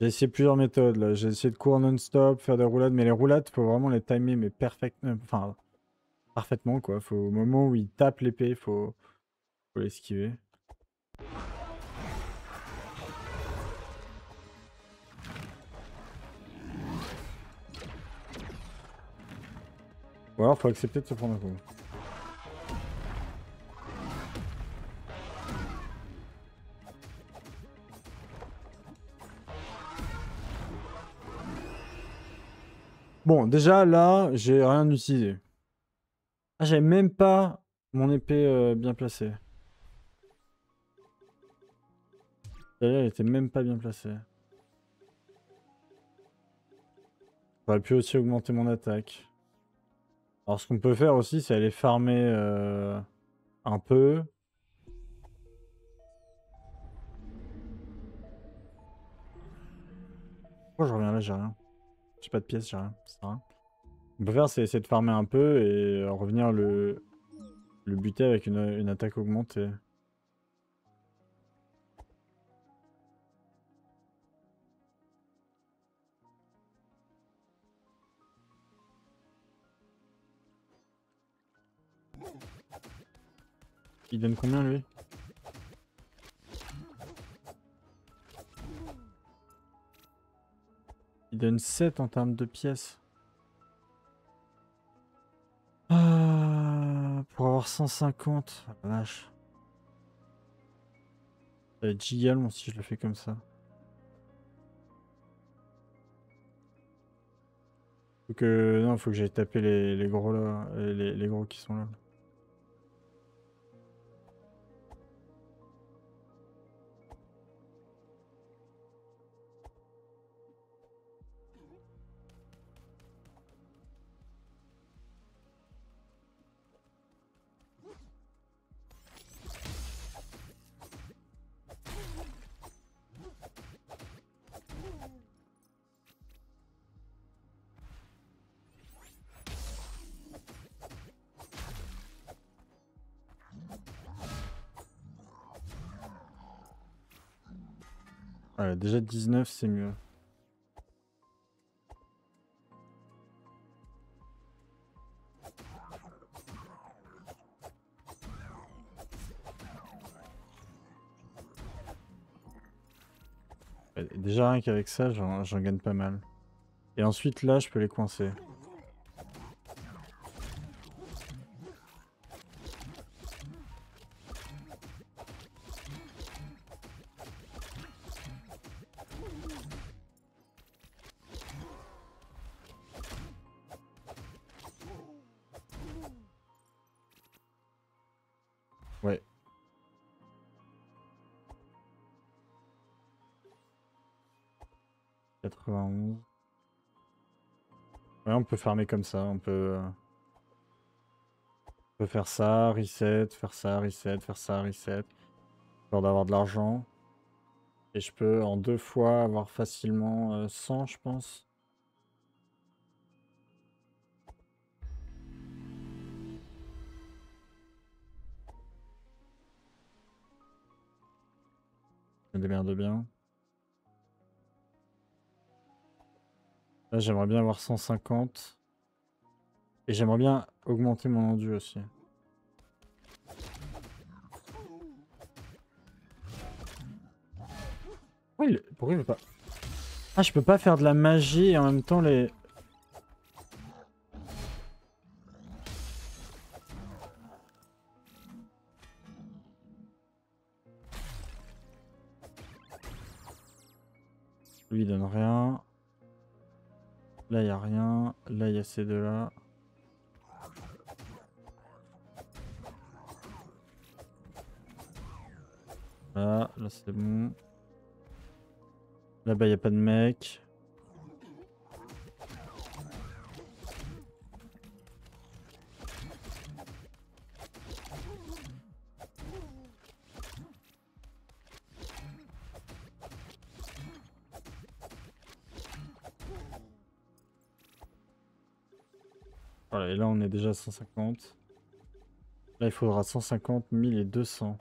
A: J'ai essayé plusieurs méthodes, là. J'ai essayé de courir non-stop, faire des roulades. Mais les roulades, faut vraiment les timer, mais enfin, parfaitement, quoi. Faut, au moment où il tape l'épée, faut l'esquiver. Ou alors, faut accepter de se prendre un coup. Bon, déjà là, j'ai rien utilisé. Ah, j'avais même pas mon épée bien placée. D'ailleurs, elle était même pas bien placée. J'aurais pu aussi augmenter mon attaque. Alors, ce qu'on peut faire aussi, c'est aller farmer un peu. Pourquoi je reviens là, j'ai rien. J'ai pas de pièces, j'ai rien. Ça sert à rien. Ce qu'on peut faire, c'est essayer de farmer un peu et revenir le buter avec une attaque augmentée. Il donne combien lui? Il donne 7 en termes de pièces. Ah, pour avoir 150. Oh, la vache. Ça va être giga long si je le fais comme ça. Non, faut que j'aille taper les gros là. Les gros qui sont là. Voilà, déjà 19, c'est mieux. Ouais, déjà rien qu'avec ça, j'en gagne pas mal. Et ensuite là, je peux les coincer. Ouais. « 91. Ouais, on peut farmer comme ça. On peut faire ça, reset, faire ça, reset, faire ça, reset. Histoire d'avoir de l'argent. Et je peux en 2 fois avoir facilement 100, je pense. Je me démerde bien. Là, j'aimerais bien avoir 150. Et j'aimerais bien augmenter mon endu aussi. Pourquoi il veut pas... Ah, je peux pas faire de la magie et en même temps les... Lui, il donne rien. Là, il n'y a rien. Là, il y a ces deux-là. Là c'est bon. Là-bas, il n'y a pas de mec. Voilà, et là, on est déjà à 150. Là, il faudra 150, 1000 et 200.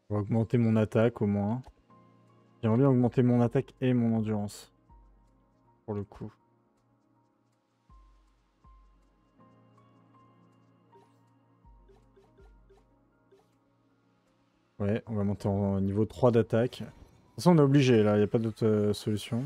A: On va augmenter mon attaque au moins. J'aimerais bien augmenter mon attaque et mon endurance. Pour le coup. Ouais, on va monter en niveau 3 d'attaque. De toute façon, on est obligé là, il n'y a pas d'autre solution.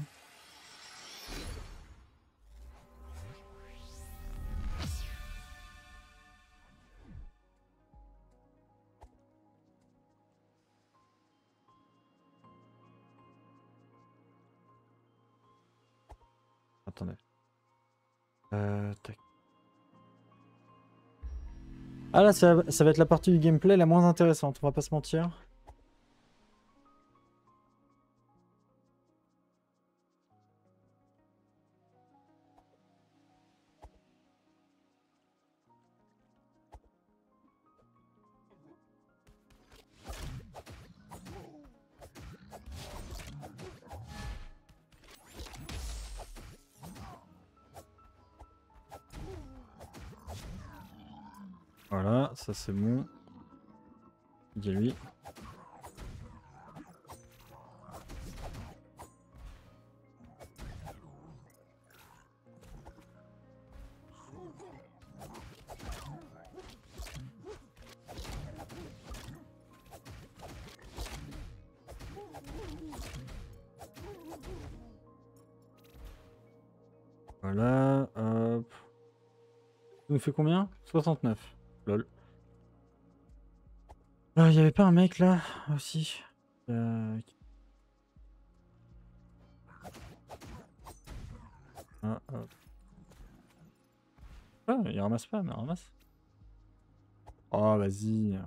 A: attendez. Tac. Ah là, ça va être la partie du gameplay la moins intéressante, on va pas se mentir. Voilà, ça c'est bon. Dis-lui. Voilà, hop. Ça nous fait combien? 69. Lol. Il y avait pas un mec là aussi? Ah, hop. Ah, il ramasse pas, mais il ramasse. Oh, vas-y.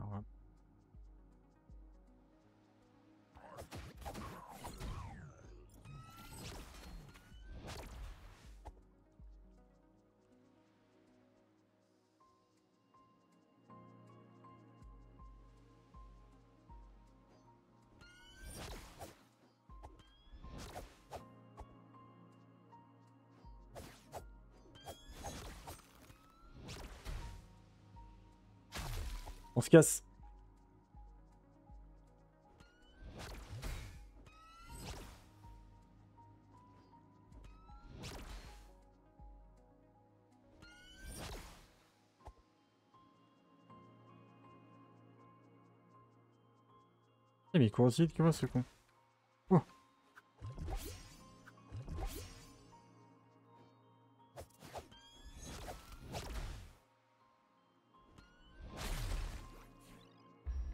A: On se casse. Eh, mais il court aussi vite que moi ce con. Oh.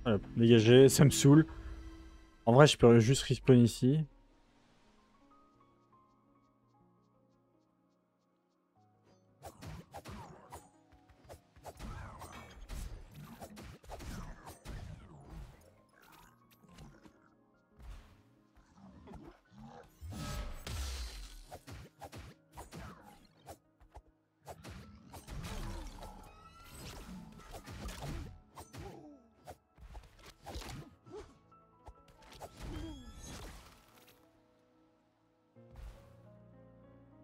A: Hop, dégagé, ça me saoule. En vrai, je peux juste respawn ici.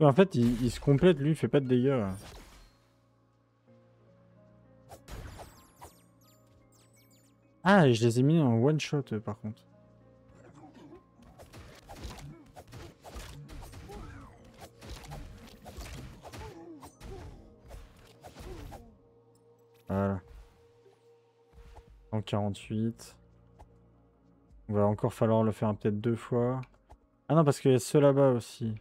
A: En fait, il se complète, lui, il fait pas de dégâts. Là. Ah, je les ai mis en one shot par contre. Voilà. En 48. On va encore falloir le faire peut-être 2 fois. Ah non, parce qu'il y a ceux là-bas aussi.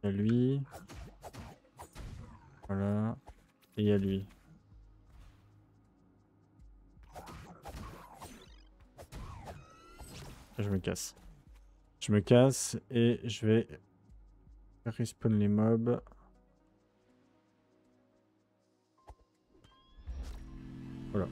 A: Il y a lui. Voilà. Et il y a lui. Je me casse. Je me casse et je vais respawn les mobs. Voilà.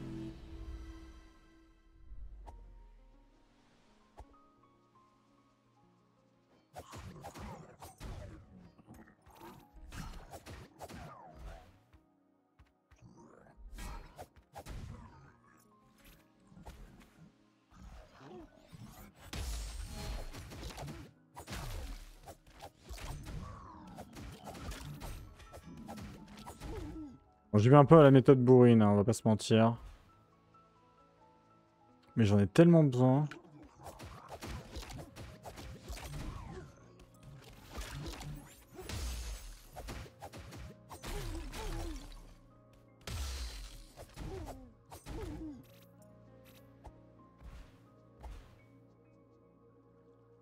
A: Bon, j'y vais un peu à la méthode bourrine, hein, on va pas se mentir. Mais j'en ai tellement besoin.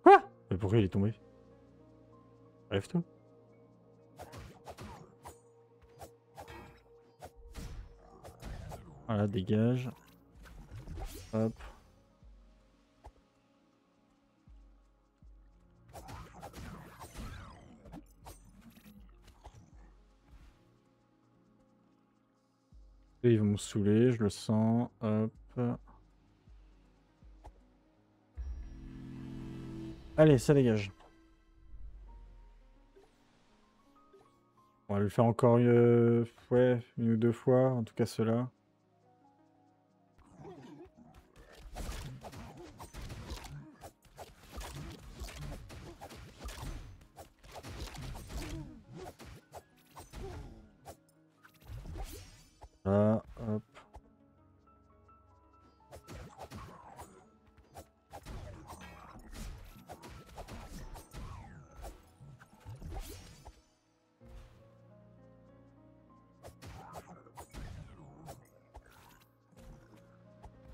A: Quoi? Mais pourquoi il est tombé? Lève-toi. Voilà, dégage. Hop. Ils vont me saouler, je le sens. Hop. Allez, ça dégage. On va le faire encore ouais, une ou deux fois, en tout cas ceux-là. Là, hop.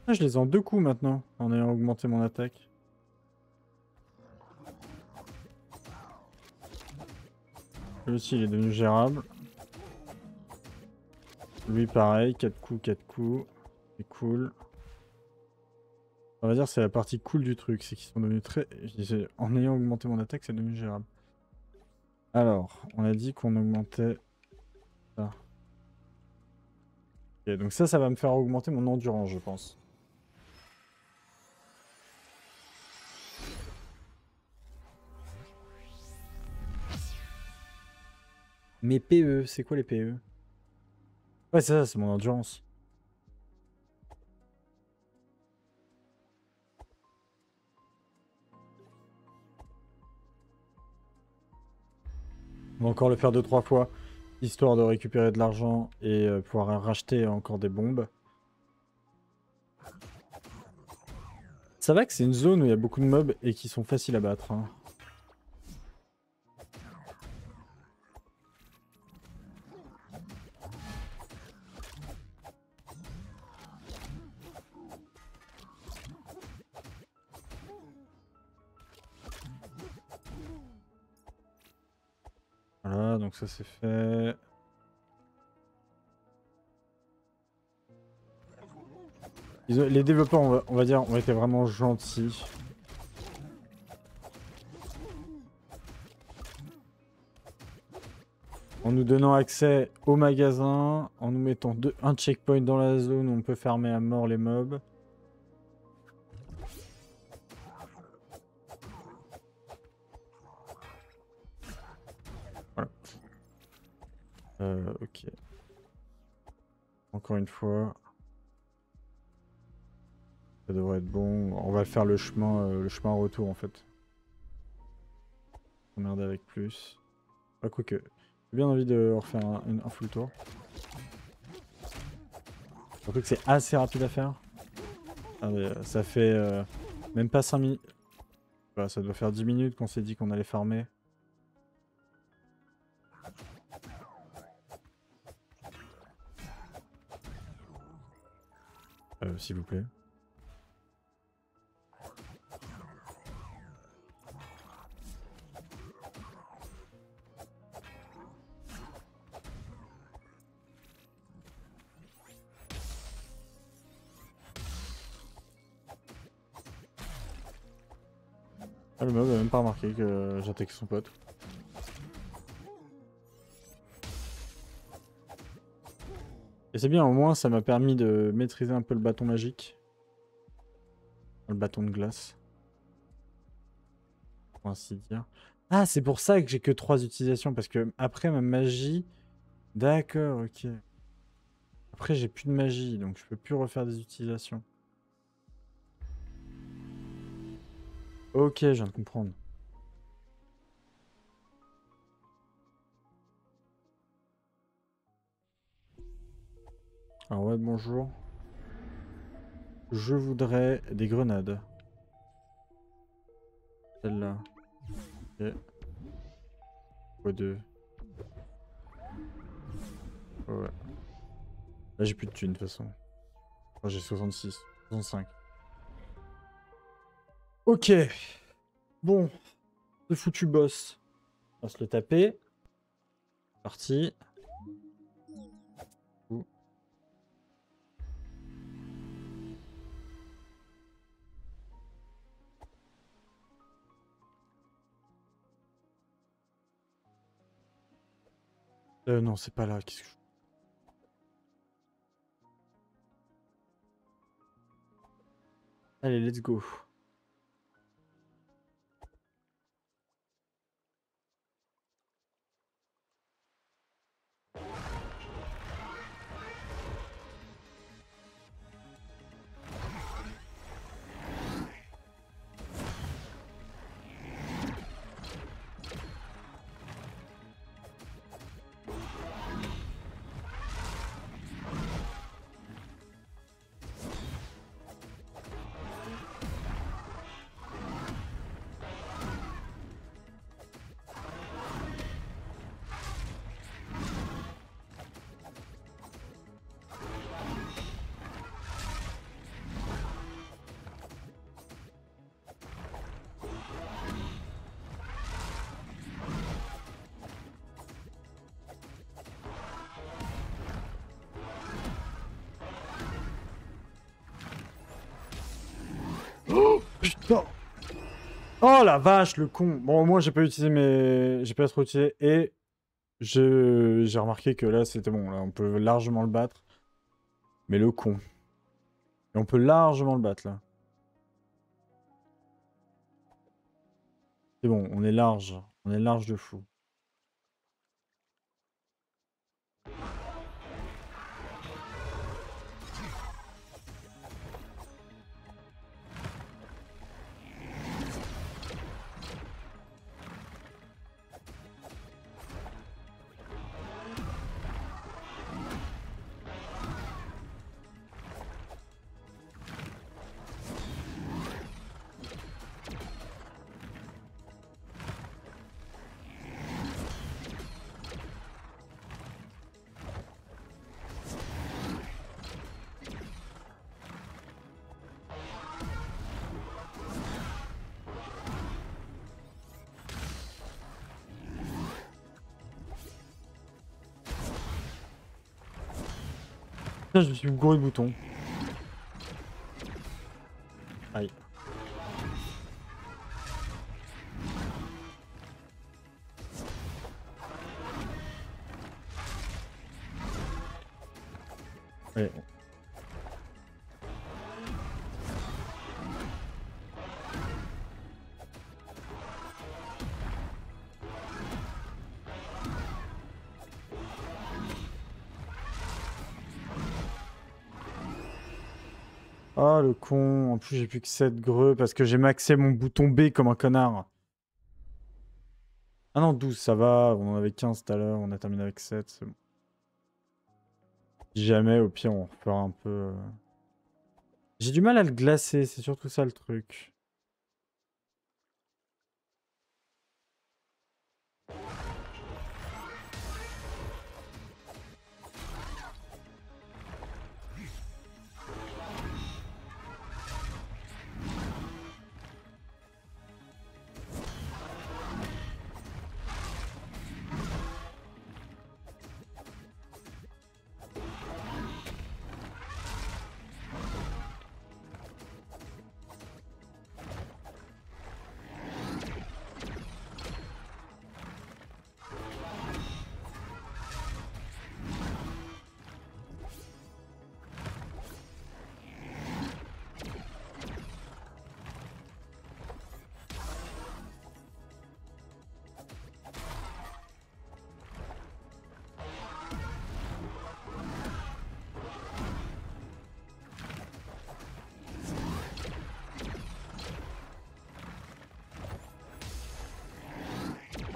A: Ah, je les ai en deux coups maintenant, en ayant augmenté mon attaque. Lui aussi, il est devenu gérable. Lui, pareil, 4 coups, 4 coups. C'est cool. On va dire c'est la partie cool du truc, c'est qu'ils sont devenus très... En ayant augmenté mon attaque, c'est devenu gérable. Alors, on a dit qu'on augmentait ça. Ok, donc ça va me faire augmenter mon endurance, je pense. Mes PE, c'est quoi les PE? Ouais, c'est ça, c'est mon endurance. On va encore le faire 2-3 fois, histoire de récupérer de l'argent et pouvoir racheter encore des bombes. Ça va que c'est une zone où il y a beaucoup de mobs et qui sont faciles à battre, hein. Voilà, donc ça c'est fait. Les développeurs, on va dire, ont été vraiment gentils. En nous donnant accès au magasin, en nous mettant un checkpoint dans la zone où on peut farmer à mort les mobs. Voilà. Ok. Encore une fois. Ça devrait être bon. On va faire le chemin retour en fait. Emmerder avec plus. Pas quoique. J'ai bien envie de refaire un full tour. Surtout que c'est assez rapide à faire. Ah, mais, ça fait même pas 5 minutes. Voilà, ça doit faire 10 minutes qu'on s'est dit qu'on allait farmer. S'il vous plaît. Ah, le mob a même pas remarqué que j'attaquais son pote. Et c'est bien, au moins ça m'a permis de maîtriser un peu le bâton magique. Le bâton de glace. Pour ainsi dire. Ah, c'est pour ça que j'ai que 3 utilisations, parce que après ma magie... D'accord, ok. Après j'ai plus de magie, donc je peux plus refaire des utilisations. Ok, je viens de comprendre. Alors ouais, bonjour. Je voudrais des grenades. Celle-là. Ok. x2. Ouais. Là j'ai plus de thunes de toute façon. Oh, j'ai 66, 65. Ok. Bon. Ce foutu boss. On va se le taper. Parti. Non, c'est pas là. Qu'est-ce que je... Allez, let's go. Oh putain! Oh la vache, le con! Bon, au moins, j'ai pas utilisé mes. J'ai pas trop utilisé. Et j'ai remarqué que là, c'était bon. Là, on peut largement le battre. Mais le con. Et on peut largement le battre, là. C'est bon, on est large. On est large de fou. Putain, je me suis gouré de boutons. Aïe. Allez. Ah, le con. En plus, j'ai plus que 7 greux parce que j'ai maxé mon bouton B comme un connard. Ah non, 12, ça va. On en avait 15 tout à l'heure. On a terminé avec 7. C'est bon. Si jamais, au pire, on refera un peu. J'ai du mal à le glacer. C'est surtout ça le truc.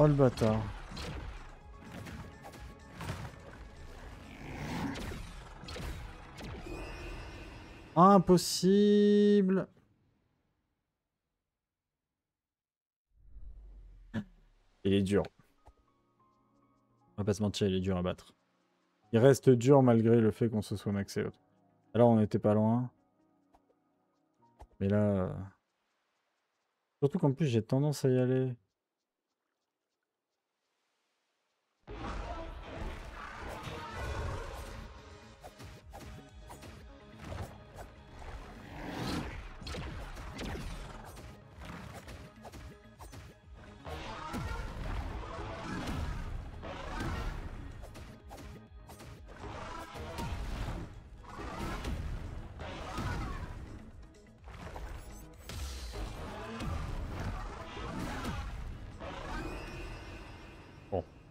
A: Oh le bâtard. Impossible. Il est dur. On va pas se mentir, il est dur à battre. Il reste dur malgré le fait qu'on se soit maxé l'autre. Alors on était pas loin. Mais là... Surtout qu'en plus j'ai tendance à y aller.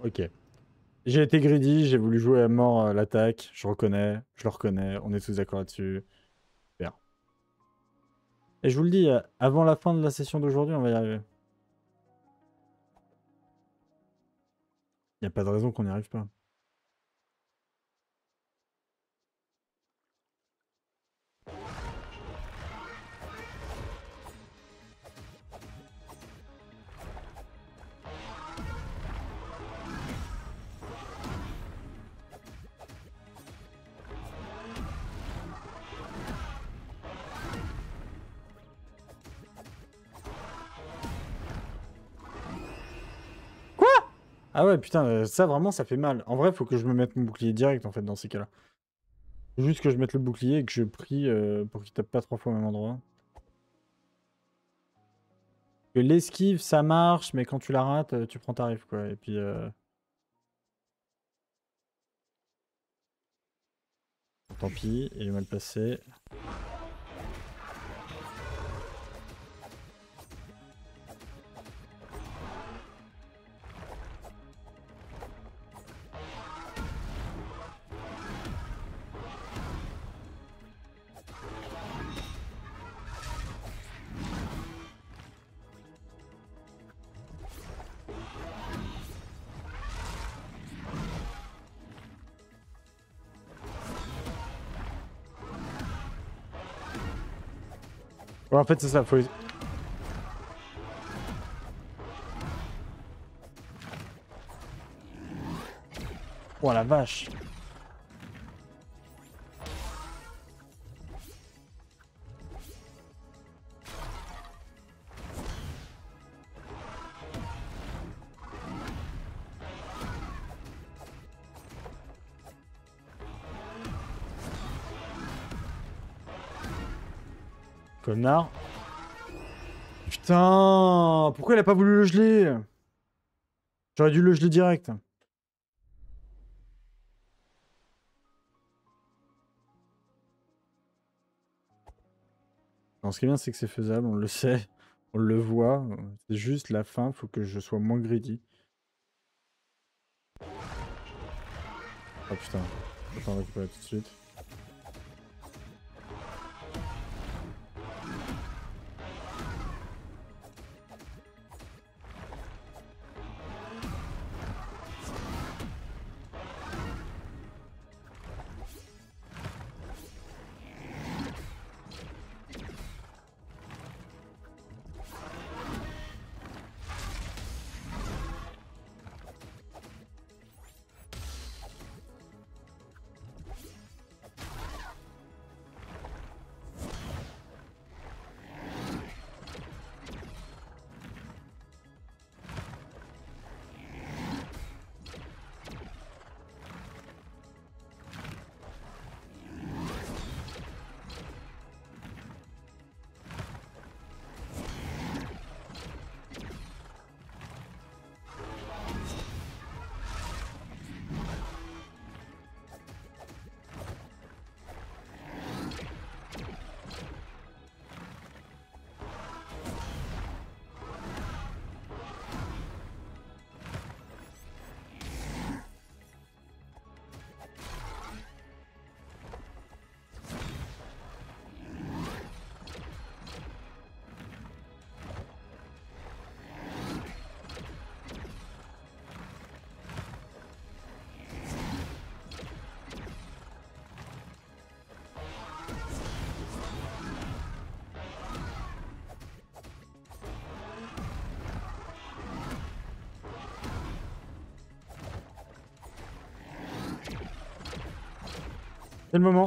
A: Ok. J'ai été greedy, j'ai voulu jouer à mort l'attaque. Je reconnais, je le reconnais. On est tous d'accord là-dessus. Super. Et je vous le dis, avant la fin de la session d'aujourd'hui, on va y arriver. Il n'y a pas de raison qu'on n'y arrive pas. Ah ouais, putain, ça vraiment, ça fait mal. En vrai, faut que je me mette mon bouclier direct, en fait, dans ces cas-là. Faut juste que je mette le bouclier et que je prie pour qu'il tape pas 3 fois au même endroit. Que l'esquive, ça marche, mais quand tu la rates, tu prends tarif, quoi. Et puis... tant pis, il est mal placé. Ouais, en fait, c'est ça, faut... Oh la vache! Connard. Putain! Pourquoi il a pas voulu le geler? J'aurais dû le geler direct. Non, ce qui est bien, c'est que c'est faisable, on le sait, on le voit. C'est juste la fin, faut que je sois moins greedy. Oh putain, autant récupérer tout de suite.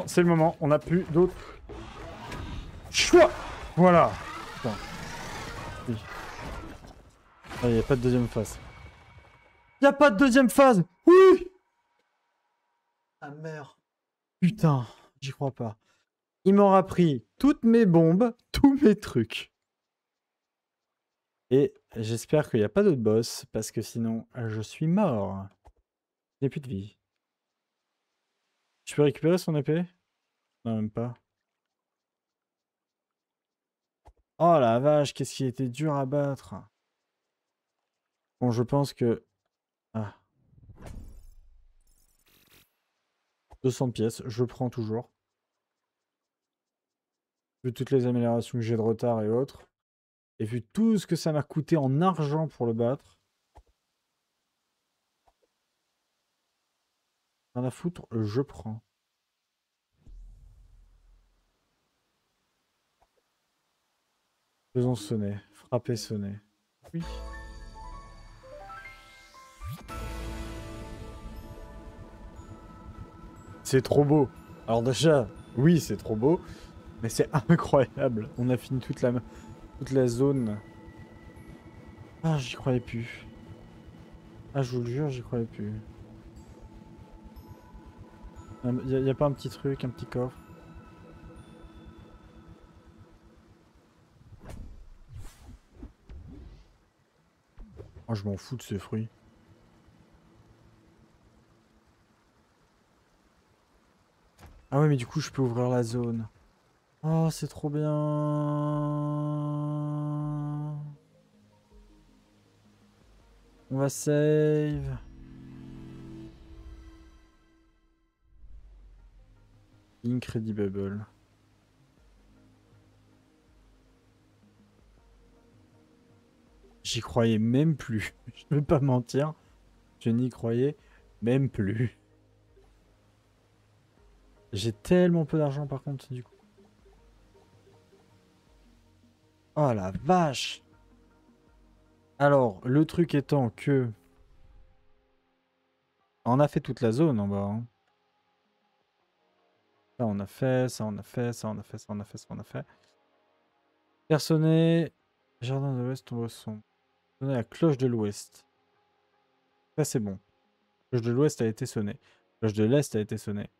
A: C'est le moment, on n'a plus d'autres choix. Voilà. Putain. Oui. Ah, il n'y a pas de deuxième phase. Il n'y a pas de deuxième phase. Oui. Ah merde. Putain, j'y crois pas. Il m'aura pris toutes mes bombes, tous mes trucs. Et j'espère qu'il n'y a pas d'autre boss, parce que sinon, je suis mort. J'ai plus de vie. Je peux récupérer son épée? Non, même pas. Oh la vache, qu'est-ce qui était dur à battre. Bon, je pense que... Ah. 200 pièces, je prends toujours. Vu toutes les améliorations que j'ai de retard et autres. Et vu tout ce que ça m'a coûté en argent pour le battre. Rien à foutre, je prends. Faisons sonner. Frapper sonner. Oui. C'est trop beau. Alors déjà, oui, c'est trop beau. Mais c'est incroyable. On a fini toute la zone. Ah, j'y croyais plus. Ah, je vous le jure, j'y croyais plus. Y a pas un petit truc, un petit coffre? Oh, je m'en fous de ce fruit. Ah ouais, mais du coup, je peux ouvrir la zone. Oh, c'est trop bien. On va save. Incredible. J'y croyais même plus. Je ne vais pas mentir. Je n'y croyais même plus. J'ai tellement peu d'argent par contre, du coup. Oh la vache! Alors, le truc étant que... On a fait toute la zone en bas. Hein. Ça, on a fait, ça, on a fait, ça, on a fait, ça, on a fait, ça, on a fait. Faire sonner... Jardin de l'Ouest, tombeau sombre. Sonner la cloche de l'Ouest. Ça, c'est bon. Cloche de l'Ouest a été sonnée. Cloche de l'Est a été sonnée.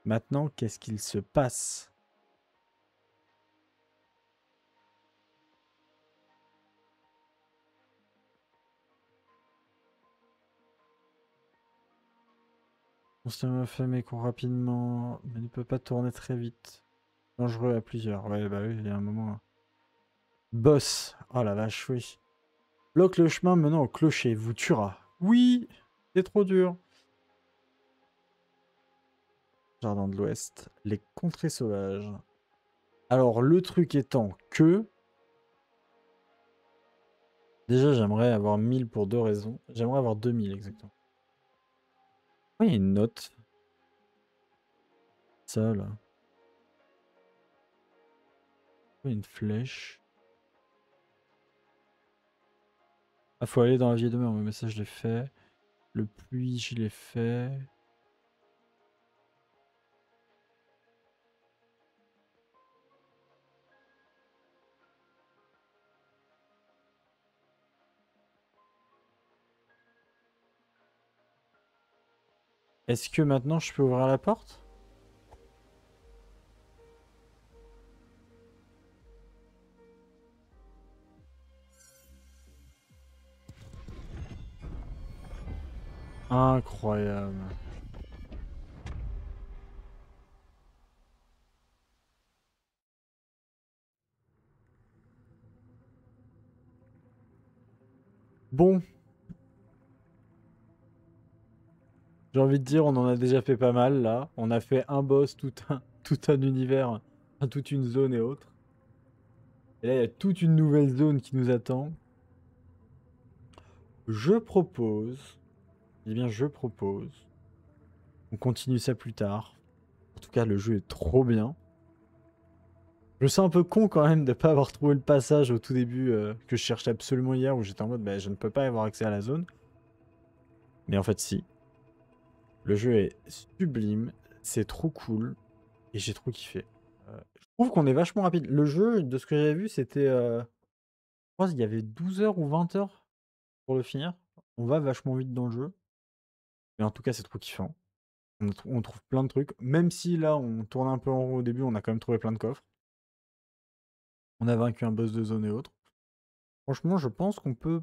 A: Maintenant, qu'est-ce qu'il se passe? On se me fait mes coups rapidement, mais ne peut pas tourner très vite. Dangereux à plusieurs. Ouais, bah oui, il y a un moment. Hein. Boss. Oh la vache, oui. Bloque le chemin menant au clocher, vous tuera. Oui, c'est trop dur. Jardin de l'Ouest, les contrées sauvages. Alors, le truc étant que... Déjà, j'aimerais avoir 1000 pour deux raisons. J'aimerais avoir 2000 exactement. Oui, il y a une note. Ça, là. Oui, une flèche. Ah, faut aller dans la vieille demeure, mais ça, je l'ai fait. Le puits, je l'ai fait. Est-ce que maintenant, je peux ouvrir la porte? Incroyable. Bon, j'ai envie de dire, on en a déjà fait pas mal là. On a fait un boss, tout un univers, toute une zone et autres. Et là, il y a toute une nouvelle zone qui nous attend. Je propose, eh bien, je propose, on continue ça plus tard. En tout cas, le jeu est trop bien. Je me sens un peu con quand même de pas avoir trouvé le passage au tout début que je cherchais absolument hier où j'étais en mode bah, je ne peux pas avoir accès à la zone. Mais en fait, si. Le jeu est sublime, c'est trop cool et j'ai trop kiffé. Je trouve qu'on est vachement rapide. Le jeu, de ce que j'avais vu, c'était. Je crois qu'il y avait 12 heures ou 20 heures pour le finir. On va vachement vite dans le jeu. Mais en tout cas, c'est trop kiffant. On trouve plein de trucs. Même si là, on tourne un peu en rond au début, on a quand même trouvé plein de coffres. On a vaincu un boss de zone et autres. Franchement, je pense qu'on peut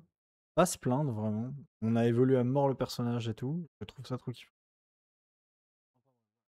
A: pas se plaindre vraiment. On a évolué à mort le personnage et tout. Je trouve ça trop kiffant.